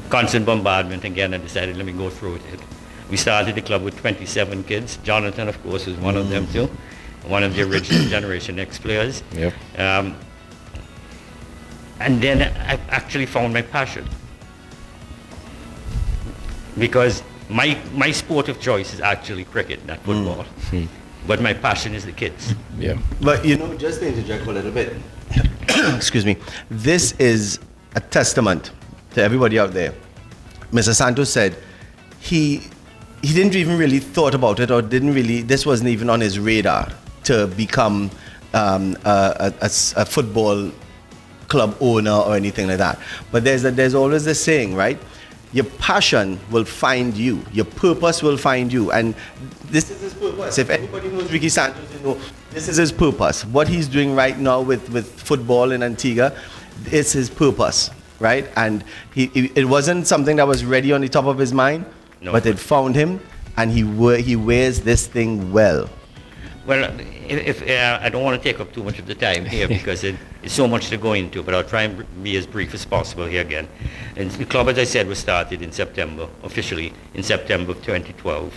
constant bombardment again, I decided, let me go through with it. We started the club with 27 kids. Jonathan, of course, was one of them too. One of the original Generation X players. Yep. And then I actually found my passion. Because my sport of choice is actually cricket, not football. But my passion is the kids. Yeah. But just to interject a little bit, excuse me, this is a testament to everybody out there. Mr. Santos said he didn't even really thought about it, or this wasn't even on his radar to become a football club owner or anything like that. But there's always this saying, right? Your passion will find you. Your purpose will find you. And this is his purpose. If anybody knows Ricky Santos, this is his purpose. What he's doing right now with football in Antigua, it's his purpose, right? And it wasn't something that was ready on the top of his mind, but it found him, and he wears this thing well. Well, if I don't want to take up too much of the time here because it's so much to go into, but I'll try and be as brief as possible here again. And the club, as I said, was started in September, officially in September of 2012.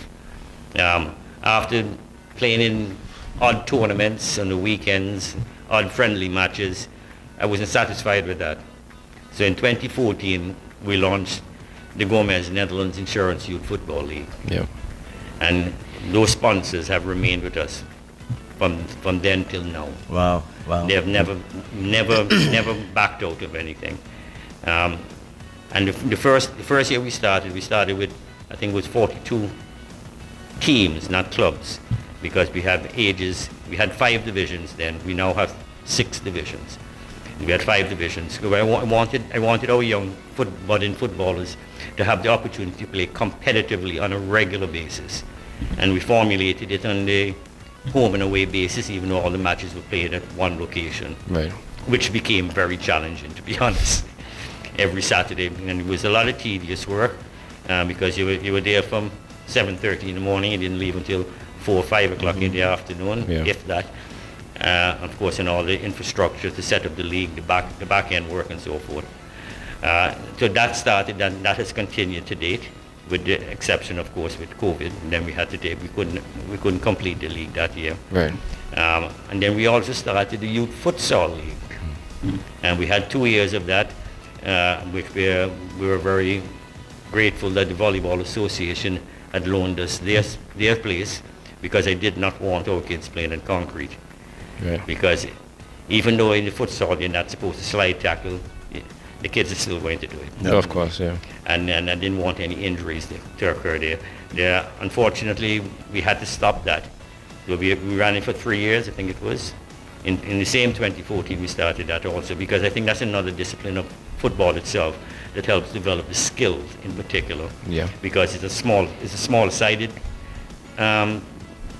After playing in odd tournaments on the weekends, odd friendly matches, I wasn't satisfied with that. So in 2014, we launched the Gomez Netherlands Insurance Youth Football League. Yeah. And those sponsors have remained with us from then till now. Wow. They have never backed out of anything. And the first year we started with, I think it was 42 teams, not clubs, because we had 5 divisions then. We now have 6 divisions. We had 5 divisions. So I wanted our young budding footballers to have the opportunity to play competitively on a regular basis. And we formulated it on the home and away basis, even though all the matches were played at one location. Right. Which became very challenging, to be honest, every Saturday. And it was a lot of tedious work because you were there from 7:30 in the morning. You didn't leave until 4 or 5 o'clock in the afternoon, if that. Of course, and all the infrastructure to set up the league, the back end work and so forth. So that started, and that has continued to date, with the exception, of course, with COVID. And then we couldn't complete the league that year. Right. And then we also started the youth futsal league, and we had 2 years of that, which we were very grateful that the Volleyball Association had loaned us their place, because I did not want our kids playing in concrete. Right. Because even though in the futsal you're not supposed to slide tackle, the kids are still going to do it. No, of course, yeah. And I didn't want any injuries to occur there. Unfortunately, we had to stop that. So we ran it for 3 years, I think it was. In the same 2014, we started that also, because I think that's another discipline of football itself that helps develop the skills in particular. Yeah. Because it's a small-sided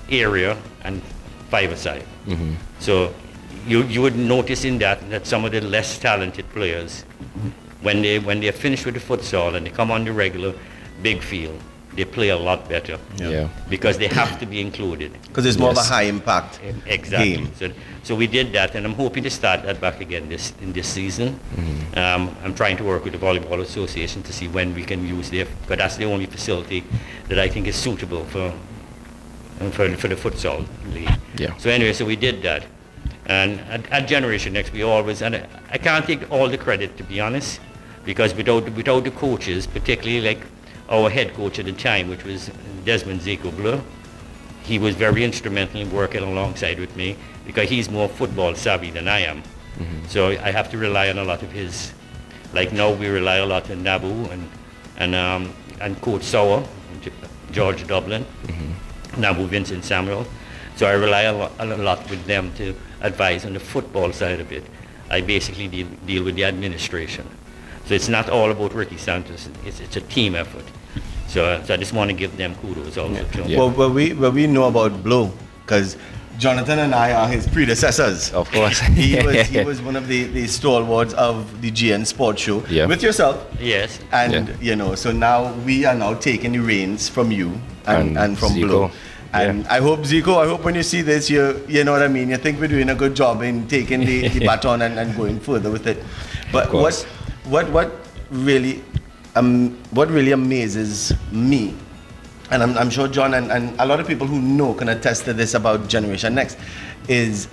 area and 5-a-side. Mm-hmm. So you would notice in that some of the less talented players, when they're finished with the futsal and they come on the regular big field, they play a lot better. Yeah. Because they have to be included. Because it's more of a Yes. high impact Exactly. game. So we did that, and I'm hoping to start that back again in this season. I'm trying to work with the Volleyball Association to see when we can use it, because that's the only facility that I think is suitable for the futsal league. Yeah. So anyway, so we did that. And at Generation Next, we always, and I can't take all the credit, to be honest, because without the coaches, particularly like our head coach at the time, which was Desmond Zico, he was very instrumental in working alongside with me, because he's more football savvy than I am. So I have to rely on a lot of his, like now we rely a lot on Nabu and Coach Sauer, George Dublin, Nabu Vincent Samuel. So I rely a lot with them to advise on the football side of it. I basically deal with the administration. So it's not all about Ricky Santos, it's a team effort. So I just want to give them kudos also. Yeah. Well, we know about Blow, because Jonathan and I are his predecessors. Of course. he was one of the stalwarts of the GN Sports Show with yourself. Yes. And so now we are now taking the reins from you and from Zico. Blow. And I hope, Zico, when you see this, you know what I mean, you think we're doing a good job in taking the baton and going further with it. But what really amazes me, and I'm sure John and a lot of people who know can attest to this about Generation Next, is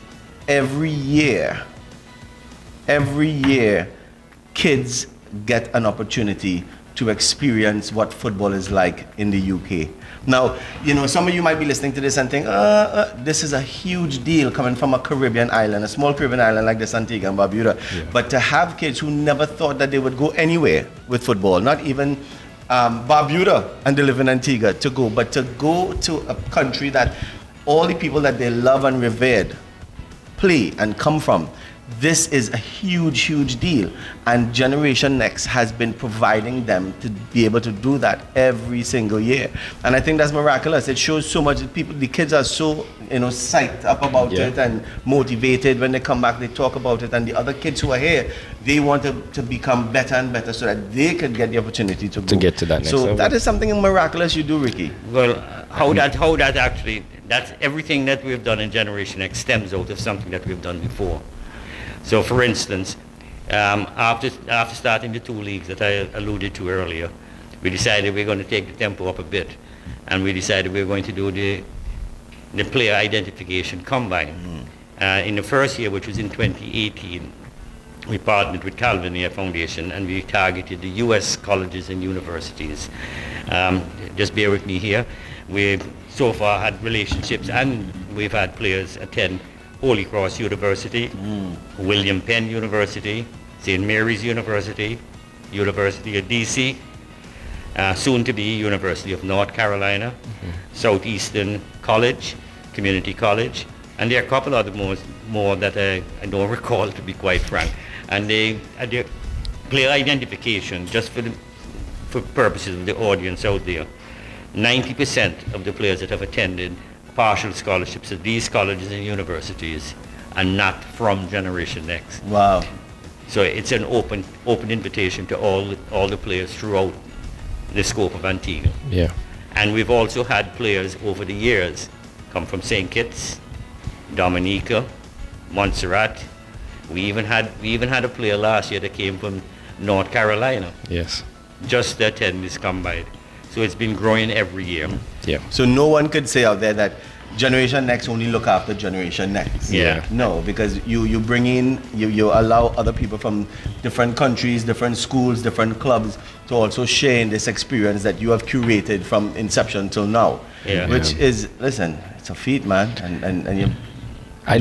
every year kids get an opportunity to experience what football is like in the UK. Now, some of you might be listening to this and think, this is a huge deal coming from a Caribbean island, a small Caribbean island like this, Antigua and Barbuda. Yeah. But to have kids who never thought that they would go anywhere with football, not even Barbuda and they live in Antigua but to go to a country that all the people that they love and revered play and come from, this is a huge, huge deal. And Generation Next has been providing them to be able to do that every single year. And I think that's miraculous. It shows so much that the kids are so, psyched up about it and motivated. When they come back, they talk about it. And the other kids who are here, they want to become better and better so that they can get the opportunity to get to that next level. So that is something miraculous you do, Ricky. Well, how that actually, that's everything that we've done in Generation Next stems out of something that we've done before. So, for instance, after starting the two leagues that I alluded to earlier, we decided we're going to take the tempo up a bit, and we decided we're going to do the player identification combine. In the first year, which was in 2018, we partnered with Calvin Air Foundation, and we targeted the U.S. colleges and universities. Just bear with me here. We've so far had relationships, and we've had players attend Holy Cross University, William Penn University, St. Mary's University, University of DC, soon to be University of North Carolina, Southeastern College, Community College, and there are a couple other more that I don't recall, to be quite frank. And their player identification, just for purposes of the audience out there, 90% of the players that have attended partial scholarships at these colleges and universities are not from Generation Next. Wow. So it's an open invitation to all the players throughout the scope of Antigua. Yeah. And we've also had players over the years come from St. Kitts, Dominica, Montserrat. We even had a player last year that came from North Carolina. Yes. Just to attend this combine. So it's been growing every year. Yeah. So no one could say out there that Generation Next only look after Generation Next. Yeah. No, because you bring in, you allow other people from different countries, different schools, different clubs to also share in this experience that you have curated from inception till now. Yeah. Which is, listen, it's a feat, man, and you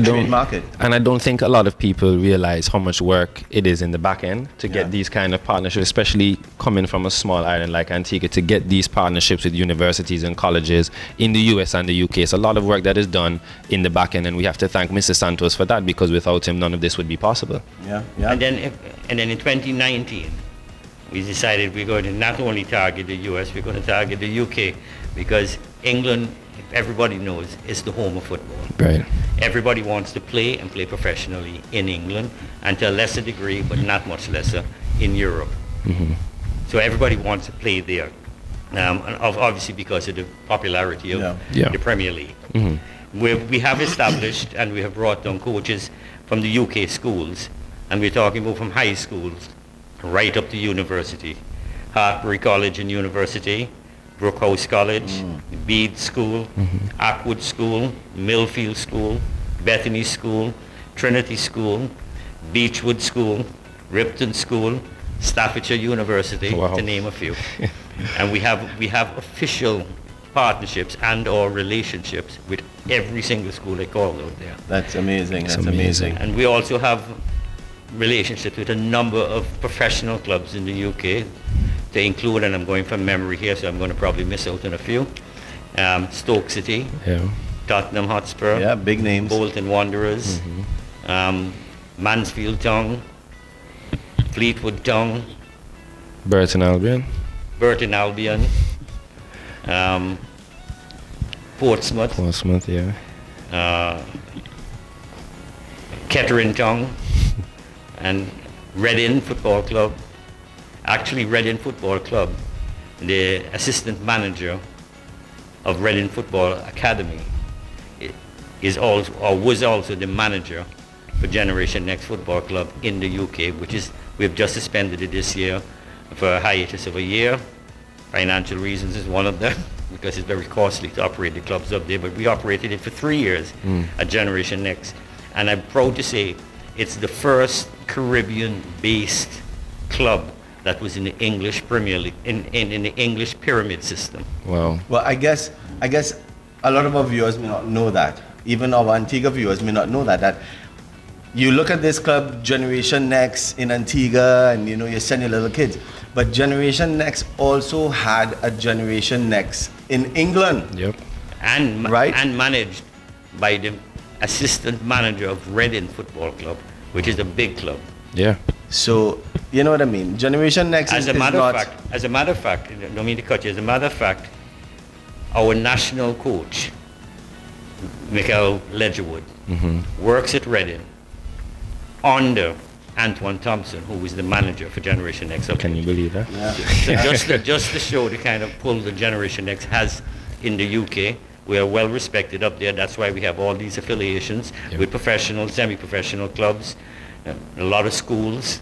trademark it. And I don't think a lot of people realize how much work it is in the back end to get these kind of partnerships, especially coming from a small island like Antigua, to get these partnerships with universities and colleges in the US and the UK. It's a lot of work that is done in the back end, and we have to thank Mr. Santos for that, because without him, none of this would be possible. Yeah. And then in 2019, we decided we're going to not only target the US, we're going to target the UK, because England, everybody knows, is the home of football. Right. Everybody wants to play and play professionally in England, and to a lesser degree, but not much lesser, in Europe. So everybody wants to play there. and obviously because of the popularity of Yeah. the Premier League. We have established and we have brought down coaches from the UK schools, and we're talking about from high schools right up to university. Hartbury College and University, Brookhouse College, Bede School, Ackwood School, Millfield School, Bethany School, Trinity School, Beechwood School, Ripton School, Staffordshire University, Wow. to name a few. And we have official partnerships and or relationships with every single school they call out there. That's amazing. That's amazing. amazing. And we also have relationships with a number of professional clubs in the UK. They include, and I'm going from memory here, so I'm going to probably miss out on a few. Stoke City, Yeah. Tottenham Hotspur, Yeah, big names. Bolton Wanderers, Mansfield Town, Fleetwood Town, Burton Albion. Burton Albion, Portsmouth, Portsmouth, yeah. Kettering Town, and Reading Football Club. Actually, Reading Football Club, the assistant manager of Reading Football Academy is also, or was also the manager for Generation Next Football Club in the UK, which is, we've just suspended it this year for a hiatus of a year. Financial reasons is one of them, because it's very costly to operate the clubs up there, but we operated it for 3 years at Generation Next. And I'm proud to say it's the first Caribbean-based club that was in the English Premier League, in the English pyramid system. Wow. Well, I guess a lot of our viewers may not know that. Even our Antigua viewers may not know that you look at this club, Generation Next in Antigua, and you send your little kids. But Generation Next also had a Generation Next in England. Yep. And Right. and managed by the assistant manager of Reading Football Club, which is a big club. Yeah. So, you know what I mean? Generation Next As is a matter not... of fact, I don't mean to cut you. As a matter of fact, our national coach, Michael Ledgerwood, works at Reading under Antoine Thompson, who was the manager for Generation Next. Can you believe that? So just to show the kind of pull the Generation Next has in the UK, we are well respected up there. That's why we have all these affiliations with professional, semi-professional clubs, a lot of schools.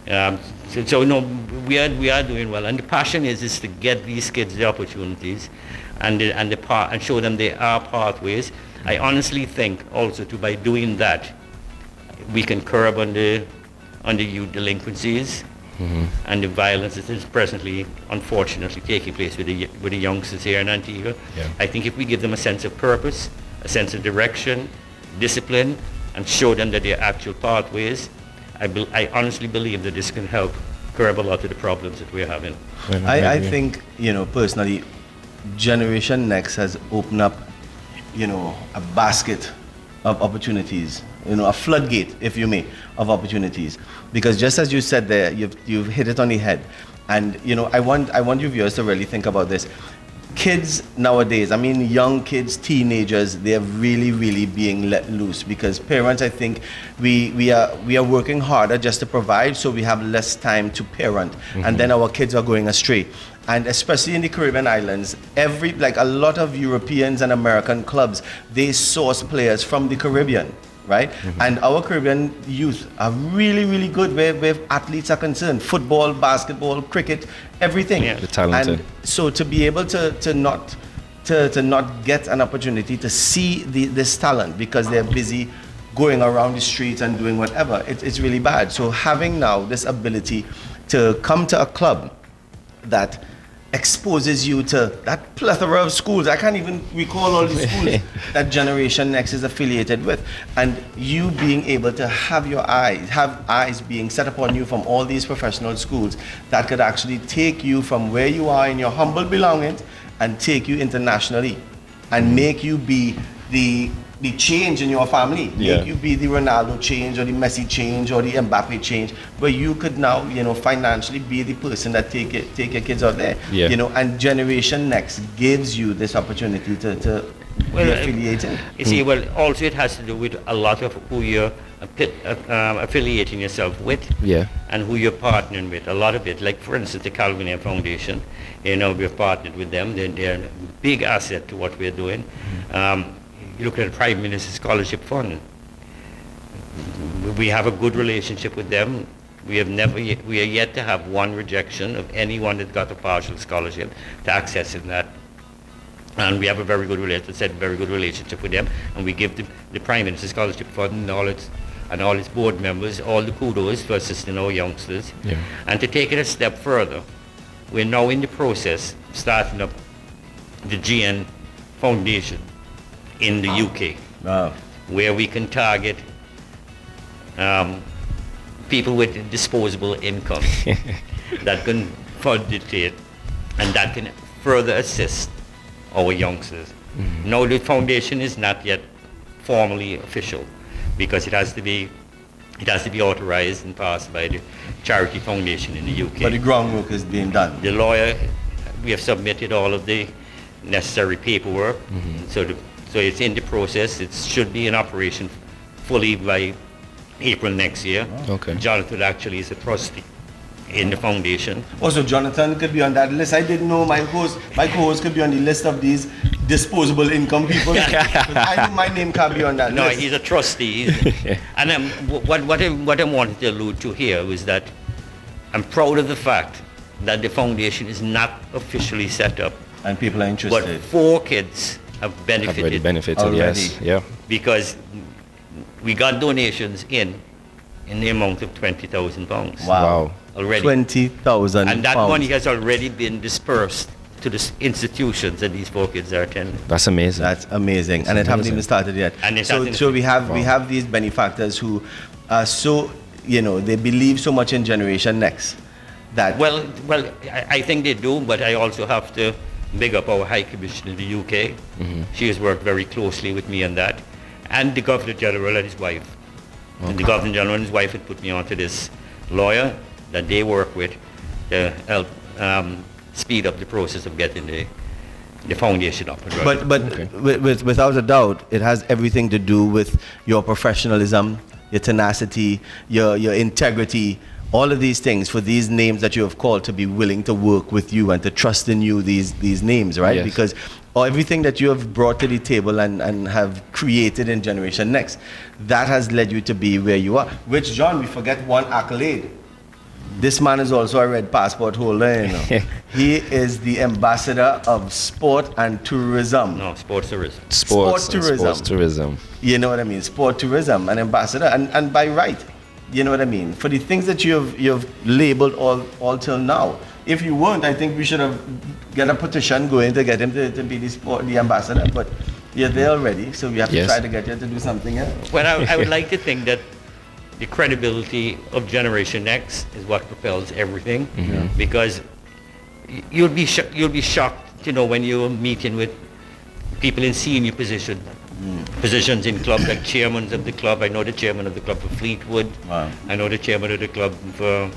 So no, we are doing well, and the passion is to get these kids the opportunities, and show them there are pathways. I honestly think also by doing that, we can curb on the youth delinquencies and the violence that is presently, unfortunately, taking place with the youngsters here in Antigua. Yeah. I think if we give them a sense of purpose, a sense of direction, discipline, and show them that there are actual pathways, I honestly believe that this can help curb a lot of the problems that we're having. I think, personally, Generation Next has opened up, a basket of opportunities, a floodgate, if you may, of opportunities. Because just as you said there, you've hit it on the head. And, I want you viewers to really think about this. Kids nowadays, young kids, teenagers, they're really, really being let loose because parents, I think, we are working harder just to provide, so we have less time to parent, and then our kids are going astray. And especially in the Caribbean islands, a lot of Europeans and American clubs, they source players from the Caribbean, right? And our Caribbean youth are really, really good where athletes are concerned. Football, basketball, cricket, everything. Yeah. They're talented. And so to be able to not get an opportunity to see this talent because they're busy going around the streets and doing whatever, it's really bad. So having now this ability to come to a club that exposes you to that plethora of schools. I can't even recall all the schools that Generation Next is affiliated with. And you being able to have eyes being set upon you from all these professional schools that could actually take you from where you are in your humble belongings and take you internationally and make you be the change in your family, make you be the Ronaldo change or the Messi change or the Mbappe change, where you could now, financially be the person that take your kids out there, and Generation Next gives you this opportunity to be affiliated? You see, well, also it has to do with a lot of who you're affiliating yourself with, Yeah. and who you're partnering with. A lot of it, like for instance, the Calvin Air Foundation, we've partnered with them. They're a big asset to what we're doing. You look at the Prime Minister's Scholarship Fund. We have a good relationship with them. We are yet to have one rejection of anyone that got a partial scholarship to accessing that. And we have a very good relationship with them. And we give the Prime Minister's Scholarship Fund and all its board members all the kudos for assisting our youngsters. Yeah. And to take it a step further, we're now in the process of starting up the GN Foundation in the UK, where we can target people with disposable income that can fund it and that can further assist our youngsters. Now the foundation is not yet formally official because it has to be authorized and passed by the charity foundation in the UK. But the groundwork is being done. The lawyer, we have submitted all of the necessary paperwork, so it's in the process. It should be in operation fully by April next year. Okay. Jonathan actually is a trustee in the foundation. Also, Jonathan could be on that list. I didn't know my co-host could be on the list of these disposable income people. I knew my name can't be on that No, list. he's a trustee. And what I wanted to allude to here was that I'm proud of the fact that the foundation is not officially set up. And people are interested. But 4 kids have benefited. Already benefited, Already. yes. Yeah. Because we got donations in the amount of £20,000. Wow. Already. 20,000 And that pounds. money has already been dispersed to the institutions that these 4 kids are attending. That's amazing. That's amazing. And it hasn't even started yet. And it so hasn't- so we have these benefactors who are so, they believe so much in Generation Next that Well, I think they do, but I also have to big up our High Commissioner in the UK. She has worked very closely with me on that. And the Governor General and his wife. And the Governor General and his wife had put me onto this lawyer that they work with to help speed up the process of getting the foundation up and running. But without a doubt, it has everything to do with your professionalism, your tenacity, your integrity, all of these things for these names that you have called to be willing to work with you and to trust in you, these names, right? Yes. Because everything that you have brought to the table and have created in Generation Next, that has led you to be where you are. Which, John, we forget one accolade. This man is also a red passport holder, He is the ambassador of sport and tourism. No, sports tourism. Sports tourism. tourism. You know what I mean? Sport tourism, an ambassador, and by right. You know what I mean? For the things that you've labeled all till now. If you weren't, I think we should have get a petition going to get him to be the ambassador. But you're there already, so we have to try to get you to do something else. Well, I would like to think that the credibility of Generation X is what propels everything, because you'll be shocked, when you're meeting with people in senior positions in clubs, like chairmen of the club. I know the chairman of the club for Fleetwood. Wow. I know the chairman of the club for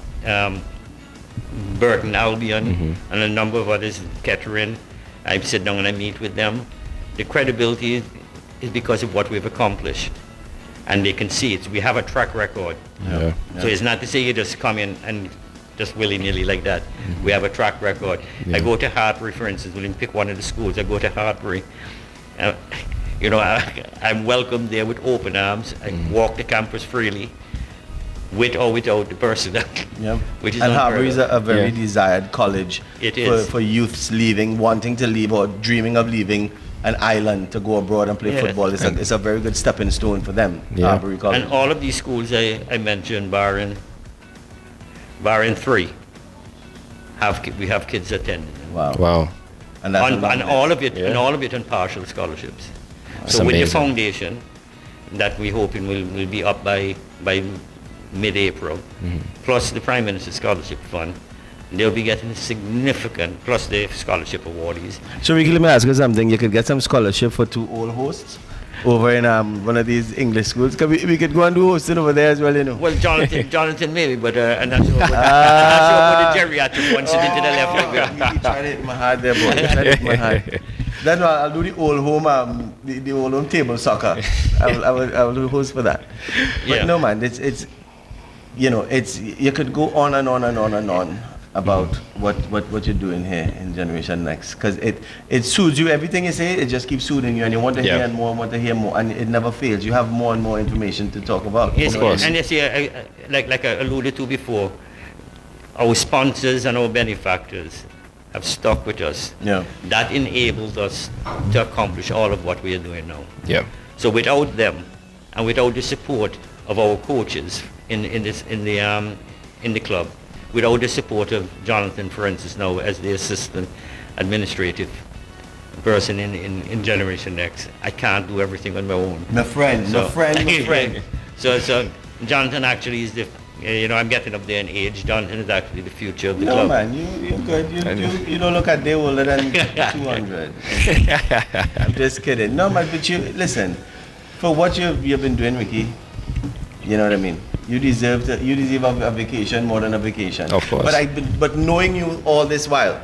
Burton Albion, and a number of others, Kettering. I sit down and I meet with them. The credibility is because of what we've accomplished, and they can see it. We have a track record. Yeah. So it's not to say you just come in and just willy-nilly like that. We have a track record. Yeah. I go to Hartbury, for instance. We'll pick one of the schools. I go to Hartbury. I'm welcomed there with open arms. I walk the campus freely, with or without the person. Which is and unheard Harvard is of. a very desired college It is. for youths leaving, wanting to leave or dreaming of leaving an island to go abroad and play Yes. football. It's a very good stepping stone for them. Yeah. Harbury College. And all of these schools I mentioned, barring 3, we have kids attending. Wow. And that's a long And list. all of it on partial scholarships. That's So with the amazing. foundation that we're hoping will be up by mid-April, plus the Prime Minister's Scholarship Fund, they'll be getting significant, plus the scholarship awardees. So Ricky, let me ask you something. You could get some scholarship for 2 old hosts over in one of these English schools. We could go and do hosting over there as well, Well, Jonathan maybe, but I'm not sure about the geriatric one sitting to the left of You tried it in my heart there, boy. You tried it in my heart. Then I'll do the old home, the old home table soccer. I will do the host for that. But Yeah. no, man, it's you could go on and on and on and on about what you're doing here in Generation Next, because it soothes you. Everything you say, it just keeps soothing you, and you want to hear more and want to hear more, and it never fails. You have more and more information to talk about. Yes, Of course. and yes, like I alluded to before, our sponsors and our benefactors have stuck with us. Yeah. That enables us to accomplish all of what we are doing now. Yeah. So without them, and without the support of our coaches in the club, without the support of Jonathan, for instance, now as the assistant administrative person in Generation X, I can't do everything on my own. My friend. So Jonathan actually is the, I'm getting up there in age. Jonathan is actually the future of the No, club. man, you're good. You don't look at day older than 200. I'm just kidding. No, man, but you listen. For what you've been doing, Ricky, you know what I mean. You deserve a vacation more than a vacation. Of course. But knowing you all this while,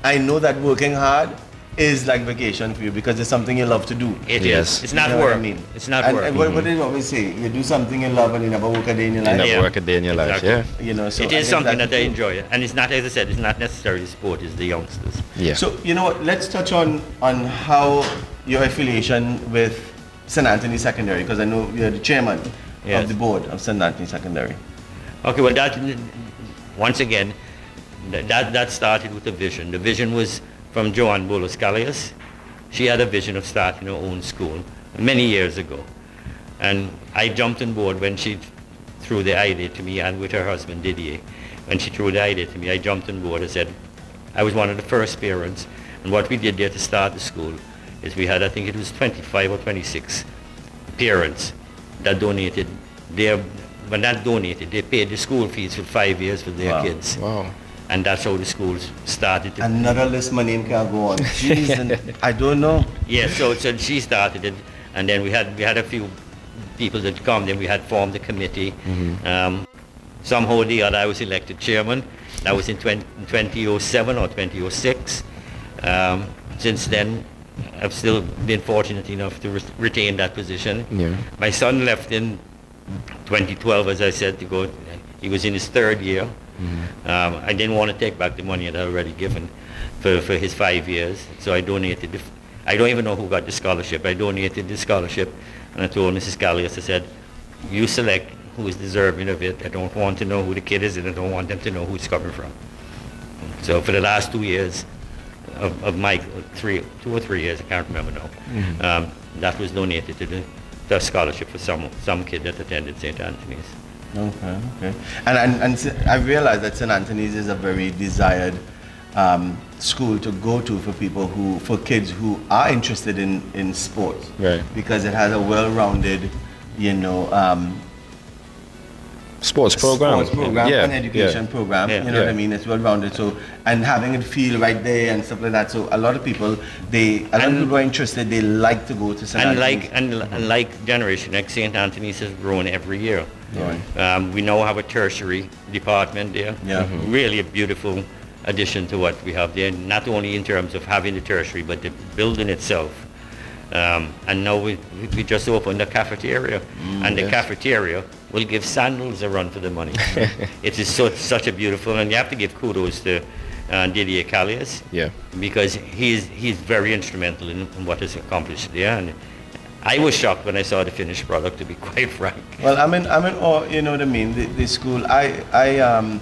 I know that working hard is like vacation for you because it's something you love to do. It Yes. is. It's not You know what work. I mean? It's not And, work. and what do you always say? You do something you love and you never work a day in your You life. never Yeah. work a day in your life. Exactly. Yeah. So It I is think something that's that I true. enjoy, and it's not, as I said, it's not necessarily sport. It's the youngsters. Yeah. So you know what? Let's touch on how your affiliation with St. Anthony Secondary, because I know you're the chairman Yes. of the board of St. Anthony Secondary. Okay, well, that once again, that started with a vision. The vision was from Joanne Bolos Callias. She had a vision of starting her own school many years ago, and I jumped on board when she threw the idea to me, and with her husband Didier. When she threw the idea to me, I jumped on board. I said, I was one of the first parents, and what we did there to start the school is we had, I think it was 25 or 26 parents that donated when that donated, they paid the school fees for 5 years for their Wow. kids. Wow. And that's how the schools started. Another list my name can't go on. Jeez, and I don't know. Yeah, so she started it, and then we had a few people that come. Then we had formed a committee. Somehow or the other, I was elected chairman. That was in 2007 or 2006. Since then, I've still been fortunate enough to retain that position. Yeah. My son left in 2012, as I said, to go. He was in his third year. I didn't want to take back the money that I already given for his 5 years, so I donated. I don't even know who got the scholarship. I donated the scholarship, and I told Mrs. Callias, I said, you select who is deserving of it. I don't want to know who the kid is, and I don't want them to know who it's coming from. So for the last 2 years of my 2 or 3 years, I can't remember now, that was donated to the scholarship for some kid that attended St. Anthony's. Okay. And I realize that St. Anthony's is a very desired school to go to for kids who are interested in sports. Right. Because it has a well-rounded, Sports program. and education program. Yeah. You know what I mean? It's well-rounded. So, and having it feel right there and stuff like that. So a lot of people, people are interested. They like to go to St. Anthony's. And like Generation X, St. Anthony's has grown every year. Right. We now have a tertiary department there. Yeah. Really a beautiful addition to what we have there, not only in terms of having the tertiary, but the building itself. And now we just opened the cafeteria, and the cafeteria will give Sandals a run for the money. It is such a beautiful, and you have to give kudos to Didier Callias, because he's very instrumental in what is accomplished there. And I was shocked when I saw the finished product, to be quite frank. Well, I'm in awe, you know what I mean? The school, I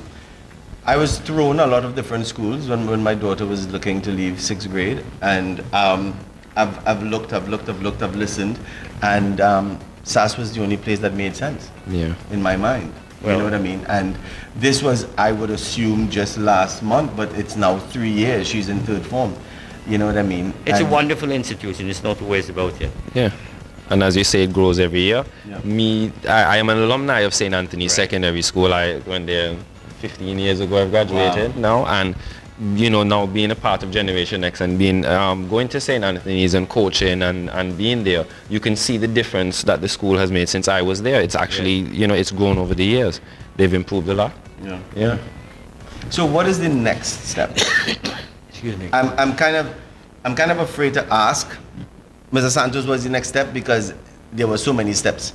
was thrown a lot of different schools when my daughter was looking to leave 6th grade, and I've looked, I've listened, and SAS was the only place that made sense in my mind. You know what I mean? And this was, I would assume, just last month, but it's now 3 years. She's in 3rd form. You know what I mean? It's a wonderful institution. It's not two ways about it. Yeah. And as you say, it grows every year. Yeah. I am an alumni of St. Anthony's Secondary School. I went there 15 years ago. I've graduated now, and now being a part of Generation X and being going to St. Anthony's and coaching and being there, you can see the difference that the school has made since I was there. It's actually, it's grown over the years. They've improved a lot. Yeah. So what is the next step? Excuse me. I'm kind of I'm kind of afraid to ask. Mr. Santos was the next step because there were so many steps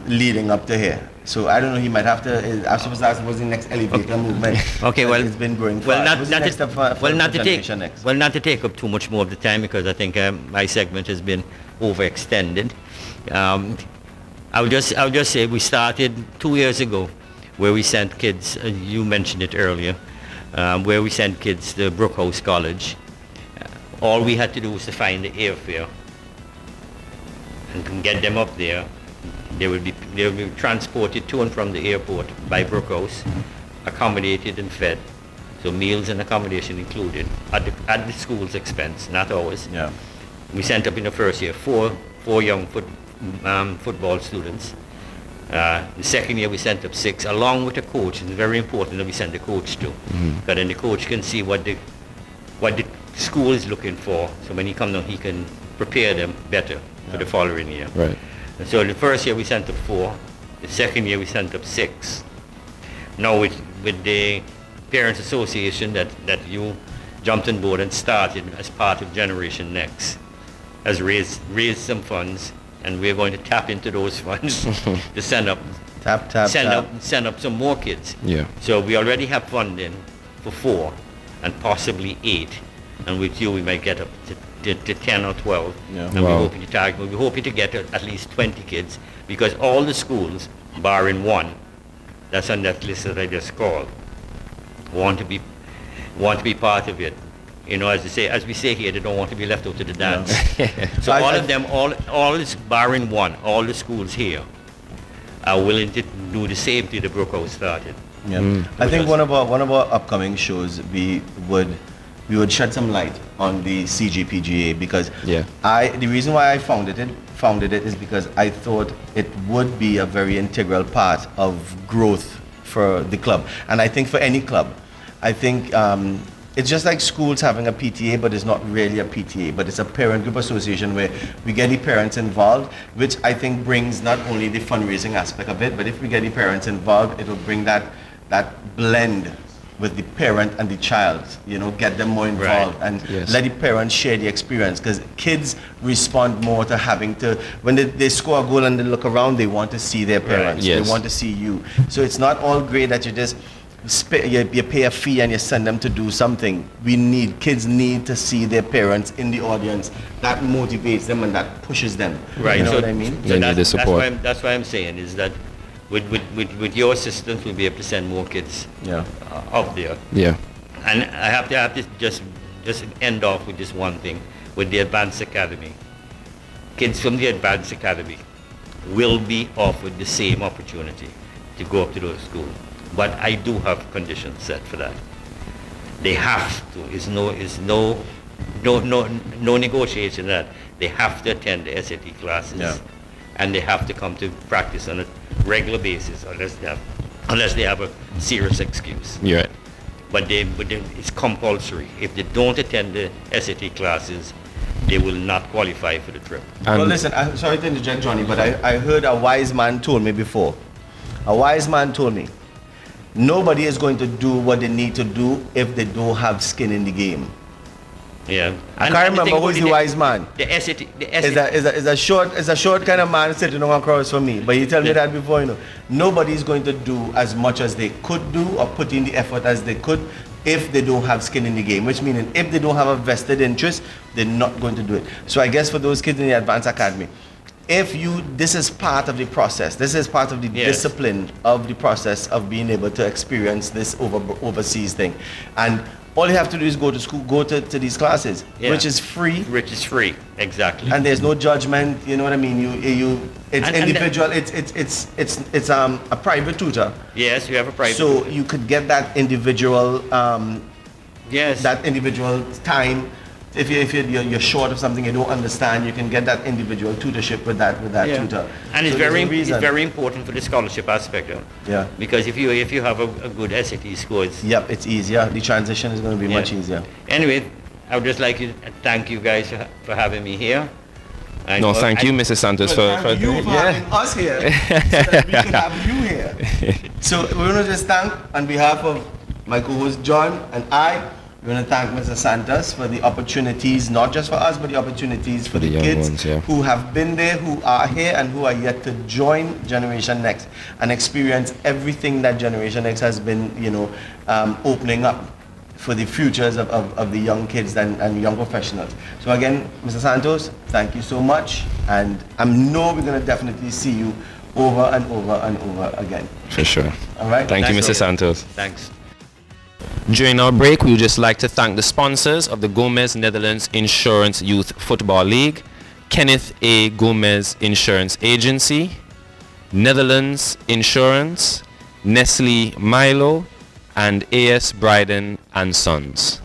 leading up to here. So I don't know. He might have to. I suppose that was the next elevator movement. Okay, well, it's been growing. Well, fast. not to take up too much more of the time because I think my segment has been overextended. I'll just say we started 2 years ago, where we sent kids. You mentioned it earlier, where we sent kids to Brookhouse College. All we had to do was to find the airfare and get them up there. They would be transported to and from the airport by Brookhouse, accommodated and fed, so meals and accommodation included at the school's expense, not ours. Yeah. We sent up in the first year four young football students. The second year we sent up 6, along with a coach. It's very important that we send the coach too, because then the coach can see what the school is looking for. So when he comes down, he can prepare them better for the following year. Right. And so the first year we sent up 4, the second year we sent up 6. Now with the Parents Association that you jumped on board and started as part of Generation Next, has raised some funds, and we're going to tap into those funds to send up some more kids. Yeah. So we already have funding for 4 and possibly 8, and with you we might get up to 10 or 12. Yeah. And Wow. we're hoping to get at least 20 kids, because all the schools, barring one, that's on that list that I just called, want to be part of it. You know, as we say here, they don't want to be left out of the dance. So all is barring one, all the schools here are willing to do the same thing the Brookhouse started. Yeah. I think one of our upcoming shows we would shed some light on the CGPGA, because the reason why I founded it is because I thought it would be a very integral part of growth for the club, and I think for any club. I think it's just like schools having a PTA, but it's not really a PTA, but it's a parent group association where we get the parents involved, which I think brings not only the fundraising aspect of it, but if we get the parents involved, it will bring that blend with the parent and the child, you know, get them more involved, and let the parents share the experience, because kids respond more to having to, when they score a goal and they look around, they want to see their parents, they want to see you. So it's not all great that you just you pay a fee and you send them to do something. Kids need to see their parents in the audience. That motivates them and that pushes them. Right. You know what I mean? They need the support. That's why I'm saying is that with your assistance, we'll be able to send more kids up there. Yeah. And I have to just end off with just one thing, with the Advanced Academy. Kids from the Advanced Academy will be offered the same opportunity to go up to those schools. But I do have conditions set for that. They have to. It's no negotiation that they have to attend the SAT classes, and they have to come to practice on a regular basis unless they have a serious excuse. Yeah. But it's compulsory. If they don't attend the SAT classes, they will not qualify for the trip. Well, listen, I'm sorry to interject, Johnny, but I heard a wise man told me before. A wise man told me, nobody is going to do what they need to do if they don't have skin in the game. Yeah. I can't remember who's the wise man. The SAT. Is a short kind of man sitting on across from me. But he told me that before, you know. Nobody is going to do as much as they could do or put in the effort as they could if they don't have skin in the game. Which means if they don't have a vested interest, they're not going to do it. So I guess for those kids in the Advanced Academy, this is part of the process. This is part of the discipline of the process of being able to experience this overseas thing. And all you have to do is go to school, go to these classes, which is free. Which is free, exactly. And there's no judgment. You know what I mean? It's individual. It's a private tutor. Yes, you have a private. So tutor. you could get that individual. That individual time. If you're short of something you don't understand, you can get that individual tutorship with that tutor. And it's very important for the scholarship aspect. Yeah. Because if you have a good SAT score, it's easier. The transition is going to be much easier. Anyway, I would just like to thank you guys for having me here. Thank you, Mr. Santos, for having us here, so that we can have you here. So we're going to just thank, on behalf of my co-host John and I, We want to thank Mr. Santos for the opportunities, not just for us, but the opportunities for the young kids ones, yeah. who have been there, who are here, and who are yet to join Generation Next and experience everything that Generation Next has been, opening up for the futures of the young kids and young professionals. So again, Mr. Santos, thank you so much, and I know we're going to definitely see you over and over and over again. For sure. All right? Thank you, Mr. Santos. Thanks. During our break, we would just like to thank the sponsors of the Gomez Netherlands Insurance Youth Football League, Kenneth A. Gomez Insurance Agency, Netherlands Insurance, Nestle Milo, and AS Brydens and Sons.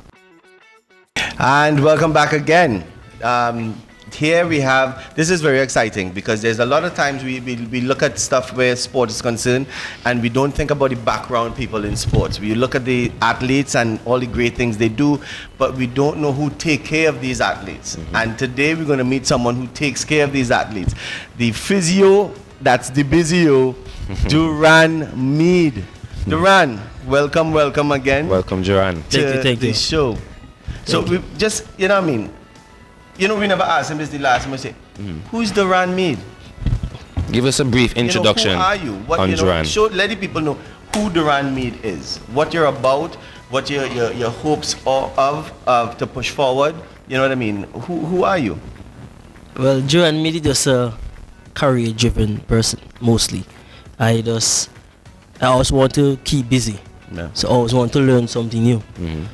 And welcome back again. Here we have, this is very exciting because there's a lot of times we look at stuff where sport is concerned and we don't think about the background people in sports. We look at the athletes and all the great things they do, but we don't know who take care of these athletes. And today we're going to meet someone who takes care of these athletes. The physio, that's the Bizio, Duran Mead. Duran, welcome again. Welcome, Duran. Thank you. Show. So we just, we never asked him this the last time. We say, who's Duran Mead? Give us a brief introduction who are you? What, on Duran. Let the people know who Duran Mead is, what you're about, what your hopes are to push forward. You know what I mean? Who are you? Well, Duran Mead is just a career-driven person, mostly. I always want to keep busy. Yeah. So I always want to learn something new.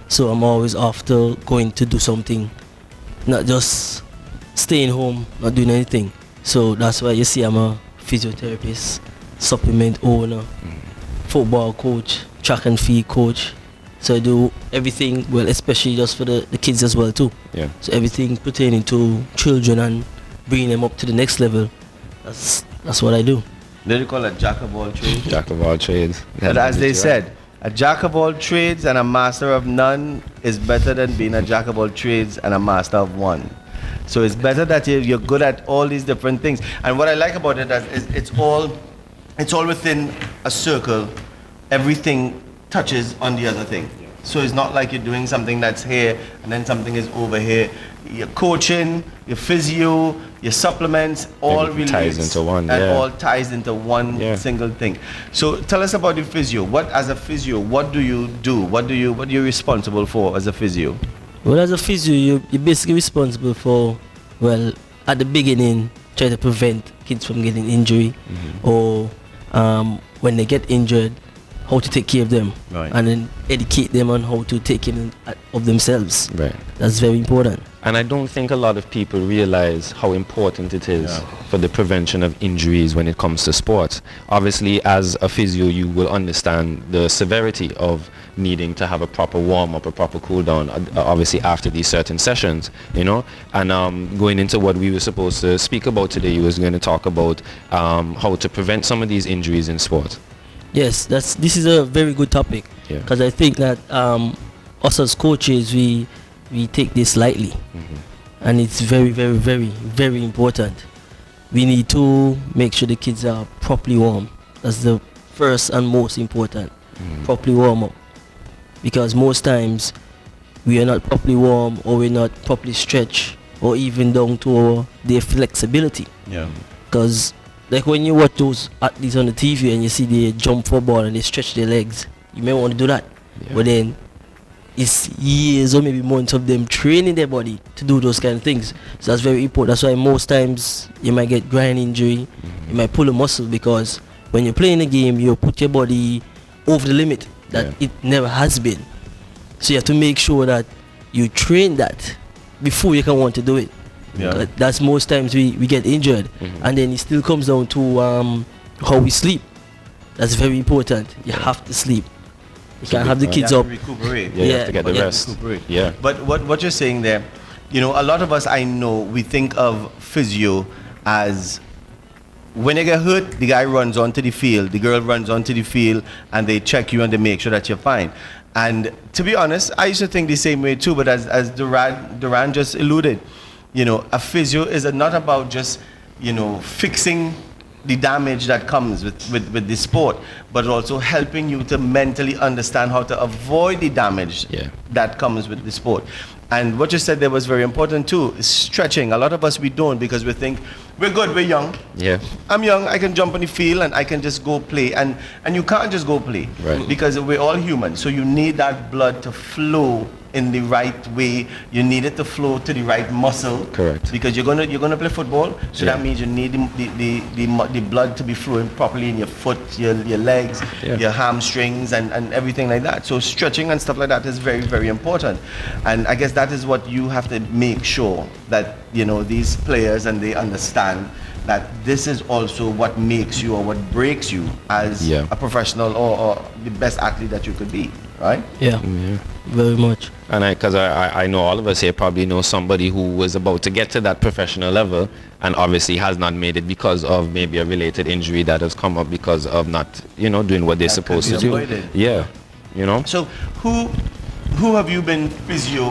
So I'm always after going to do something, not just staying home, not doing anything. So that's why you see I'm a physiotherapist, supplement owner, football coach, track and field coach. So I do everything, well, especially just for the kids as well too. Yeah. So everything pertaining to children and bringing them up to the next level. That's what I do. They call it jack of all trades. Jack of all trades. But as they said, a jack of all trades and a master of none is better than being a jack of all trades and a master of one. So it's better that you're good at all these different things. And what I like about it is it's all within a circle. Everything touches on the other thing. So it's not like you're doing something that's here and then something is over here. Your coaching, your physio, your supplements, all Everything ties into one, and yeah. all ties into one single thing. So tell us about the physio. As a physio, what do you do? What are you responsible for as a physio? Well, as a physio, you're basically responsible for, well, at the beginning, try to prevent kids from getting injury, or when they get injured, how to take care of them, right, and then educate them on how to take care of themselves. Right. That's very important. And I don't think a lot of people realize how important it is for the prevention of injuries when it comes to sports. Obviously, as a physio, you will understand the severity of needing to have a proper warm-up, a proper cool-down, obviously after these certain sessions, And going into what we were supposed to speak about today, you was going to talk about how to prevent some of these injuries in sports. Yes, this is a very good topic, because I think that us as coaches, we take this lightly, and it's very, very, very, very important. We need to make sure the kids are properly warm. That's the first and most important. Properly warm up, because most times we are not properly warm, or we're not properly stretched, or even down to their flexibility. Yeah. Because like when you watch those athletes on the TV and you see they jump for ball and they stretch their legs, you may want to do that. But then it's years or maybe months of them training their body to do those kind of things. So that's very important. That's why most times you might get groin injury, you might pull a muscle, because when you're playing a game, you put your body over the limit that it never has been. So you have to make sure that you train that before you can want to do it. Yeah. That's most times we get injured, and then it still comes down to how we sleep. That's very important. You have to sleep. You can't have the kids up. Recuperate. You have to get the rest. Recuperate. Yeah. But what you're saying there, a lot of us, I know, we think of physio as when you get hurt, the guy runs onto the field, the girl runs onto the field, and they check you and they make sure that you're fine. And to be honest, I used to think the same way too, but as Duran just alluded, a physio is not about just, fixing the damage that comes with the sport, but also helping you to mentally understand how to avoid the damage that comes with the sport. And what you said there was very important too, is stretching. A lot of us, we don't, because we think we're good, we're young. Yeah. I'm young, I can jump on the field and I can just go play. And you can't just go play, right, because we're all human. So you need that blood to flow in the right way. You need it to flow to the right muscle. Correct. Because you're gonna play football, so that means you need the blood to be flowing properly in your foot, your legs, your hamstrings, and everything like that. So stretching and stuff like that is very, very important. And I guess that is what you have to make sure that, you know, these players, and they understand that this is also what makes you or what breaks you as a professional or the best athlete that you could be, right? Yeah. Very much. And because I know all of us here probably know somebody who was about to get to that professional level and obviously has not made it because of maybe a related injury that has come up because of not, you know, doing what they're supposed to do. Yeah, you know. So who have you been physio?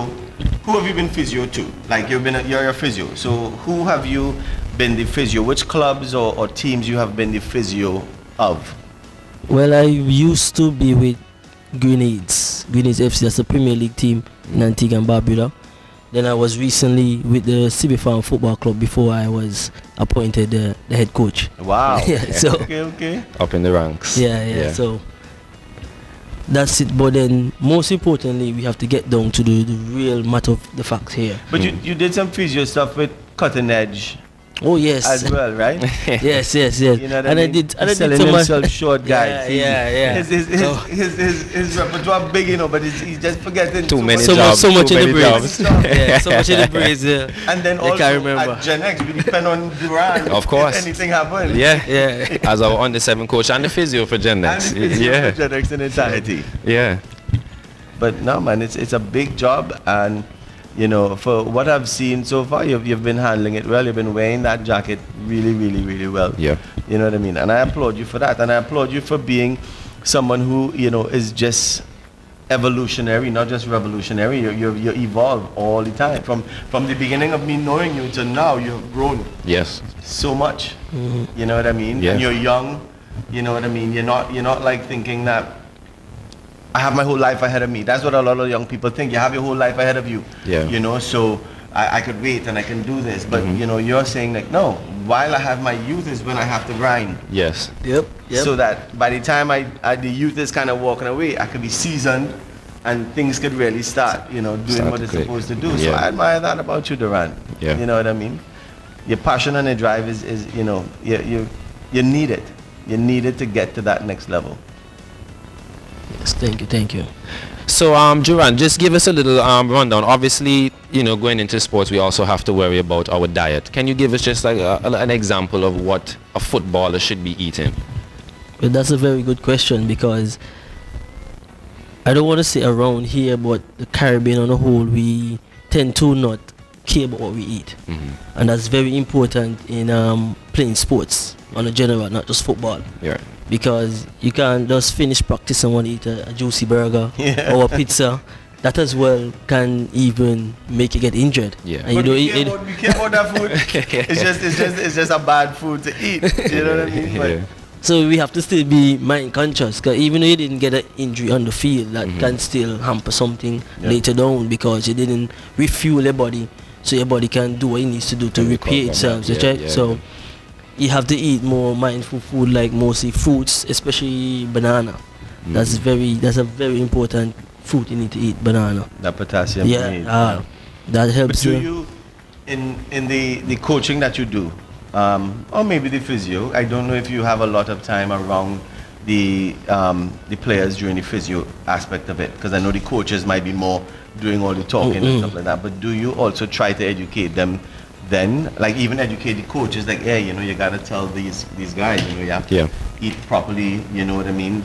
Who have you been physio to? Like you're a physio. So who have you been the physio? Which clubs or teams you have been the physio of? Well, I used to be with Grenades FC. That's a Premier League team in Antigua and Barbuda. Then I was recently with the CB Farm Football Club before I was appointed the head coach. Wow. So okay. Up in the ranks. Yeah. So that's it. But then most importantly, we have to get down to the real matter of the facts here. But you did some physio stuff with Cutting Edge. Oh yes, as well, right? yes. You know what I mean? I did selling so himself short, guys. Yeah. His repertoire big, you know, but he's just forgetting too many jobs. So much in the braids. So much in the braids. And then also at Gen X, we depend on Duran. Of course. If anything happens. Yeah. As our under-7 coach and the physio for Gen X. For Gen X in entirety. Yeah. But no, man, it's a big job, and you know, for what I've seen so far, you've been handling it well. You've been wearing that jacket really, really, really well. Yeah. You know what I mean? And I applaud you for that. And I applaud you for being someone who, you know, is just evolutionary, not just revolutionary. You evolve all the time. From the beginning of me knowing you to now, you have grown. Yes. So much. Mm-hmm. You know what I mean? Yeah. And you're young. You know what I mean? You're not like thinking that I have my whole life ahead of me. That's what a lot of young people think. You have your whole life ahead of you. Yeah. You know, so I could wait and I can do this. But, you know, you're saying like, no, while I have my youth is when I have to grind. Yes. Yep. So that by the time the youth is kind of walking away, I could be seasoned and things could really start, you know, doing what it's supposed to do. Yeah. So I admire that about you, Duran. Yeah. You know what I mean? Your passion and your drive is you know, you need it. You need it to get to that next level. Yes, thank you. So, Duran, just give us a little rundown. Obviously, you know, going into sports, we also have to worry about our diet. Can you give us just like an example of what a footballer should be eating? Well, that's a very good question, because I don't want to say around here, but the Caribbean on the whole, we tend to not care about what we eat. Mm-hmm. And that's very important in playing sports on a general, not just football. Yeah. Because you can't just finish practice and want to eat a juicy burger or a pizza. That as well can even make you get injured. Yeah. And but we care about that food. It's just a bad food to eat. You know what I mean? But so we have to still be mind conscious, because even though you didn't get an injury on the field, that can still hamper something later down, because you didn't refuel your body, so your body can do what it needs to do to repair itself. So you have to eat more mindful food, like mostly fruits, especially banana. That's a very important fruit you need to eat, banana. That potassium. That helps. But do you, in the coaching that you do, or maybe the physio, I don't know if you have a lot of time around the players during the physio aspect of it, because I know the coaches might be more doing all the talking and stuff like that. But do you also try to educate them? Then, like, even educate the coaches, like, hey, you know, you gotta tell these guys, you know, you have to eat properly, you know what I mean?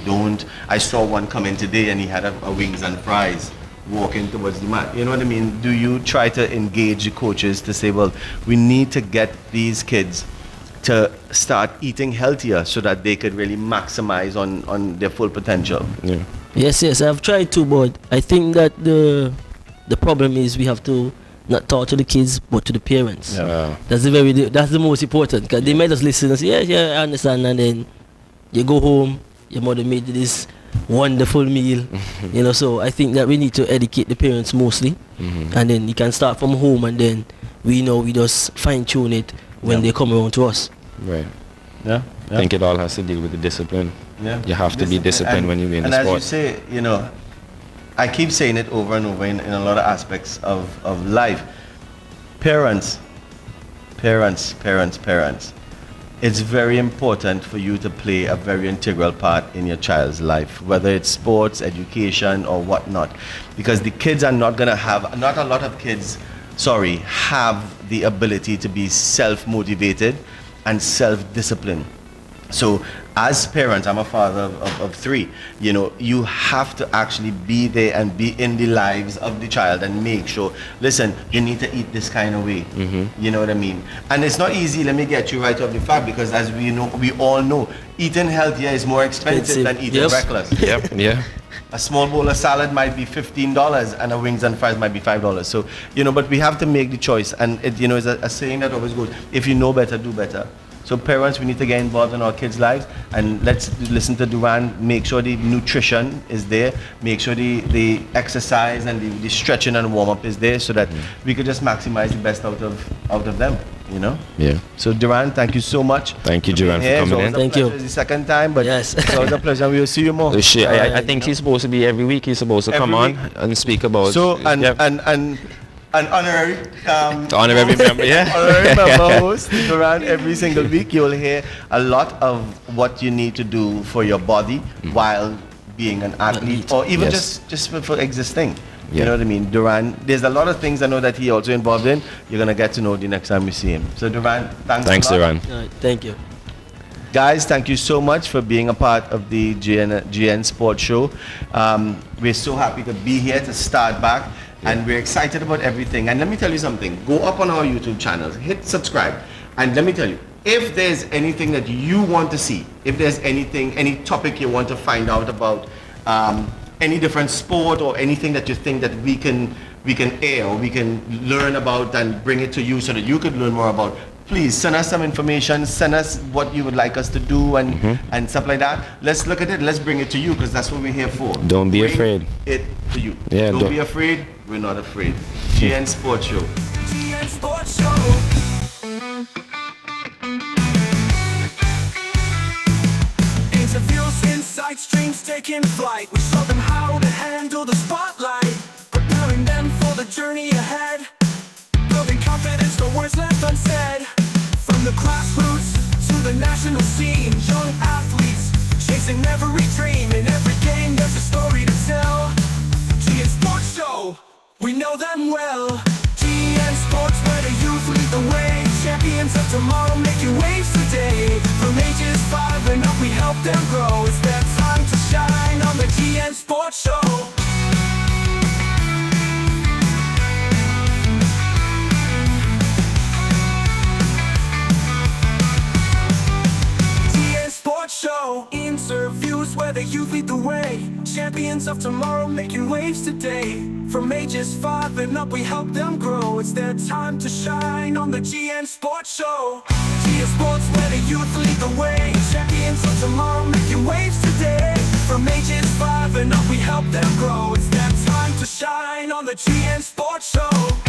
I saw one come in today and he had a wings and fries walking towards the mat, you know what I mean? Do you try to engage the coaches to say, well, we need to get these kids to start eating healthier so that they could really maximize on their full potential? Yes, I've tried to, but I think that the problem is we have to not taught to the kids but to the parents. Yeah. That's the most important, because they might just listen and say, yeah, I understand, and then you go home, your mother made this wonderful meal, you know. So I think that we need to educate the parents mostly, and then you can start from home, and then we just fine tune it when they come around to us. Right. Yeah. I think it all has to deal with the discipline. Yeah. You have to be disciplined when you're in the sport. And as you say, you know, I keep saying it over and over in a lot of aspects of life. Parents. It's very important for you to play a very integral part in your child's life, whether it's sports, education, or whatnot. Because the kids are not going to have, not a lot of kids, have the ability to be self-motivated and self-disciplined. So as parents, I'm a father of 3, you know, you have to actually be there and be in the lives of the child and make sure, listen, you need to eat this kind of way. You know what I mean? And it's not easy, let me get you right off the fact, because as we all know, eating healthier is more expensive than eating reckless. Yeah. A small bowl of salad might be $15 and a wings and fries might be $5. So, you know, but we have to make the choice. And it, you know, is a saying that always goes, if you know better, do better. So parents, we need to get involved in our kids' lives, and let's listen to Duran, make sure the nutrition is there, make sure the exercise and the stretching and warm-up is there, so that we could just maximize the best out of them, you know? Yeah. So Duran, thank you so much. Thank you, Duran, for coming in. Thank you. It's the second time, but yes, it's always a pleasure. We will see you more. I think he's supposed to be every week. He's supposed to come on and speak about. So an honorary honorary member, yeah. Honorary member host around every single week. You'll hear a lot of what you need to do for your body while being an athlete, or even just for existing. You know what I mean? Duran, there's a lot of things I know that he also involved in. You're gonna get to know the next time we see him. So Duran, thanks a lot. Duran. Thank you. Guys, thank you so much for being a part of the GN Sports Show. We're so happy to be here to start back. And we're excited about everything. And let me tell you something. Go up on our YouTube channels, hit subscribe. And let me tell you, if there's anything that you want to see, if there's anything, any topic you want to find out about, any different sport or anything that you think that we can air or we can learn about and bring it to you so that you could learn more about, please send us some information, send us what you would like us to do and stuff like that. Let's look at it, let's bring it to you, because that's what we're here for. Don't be afraid. It to you. Yeah, don't be afraid, we're not afraid. GN Sports Show. GN Sports Show. Interviews, insights, dreams taking flight. We show them how to handle the spotlight, preparing them for the journey ahead, building confidence, the words left unsaid. From the grassroots to the national scene, young athletes chasing every dream. In every game there's a story to tell. GN Sports Show, we know them well. GN Sports, where the youth lead the way. Champions of tomorrow making waves today. From ages 5 and up we help them grow. It's their time to shine on the GN Sports Show. Show. Interviews where the youth lead the way. Champions of tomorrow making waves today. From ages 5 and up we help them grow. It's their time to shine on the GN Sports Show. GN Sports, where the youth lead the way. Champions of tomorrow making waves today. From ages 5 and up we help them grow. It's their time to shine on the GN Sports Show.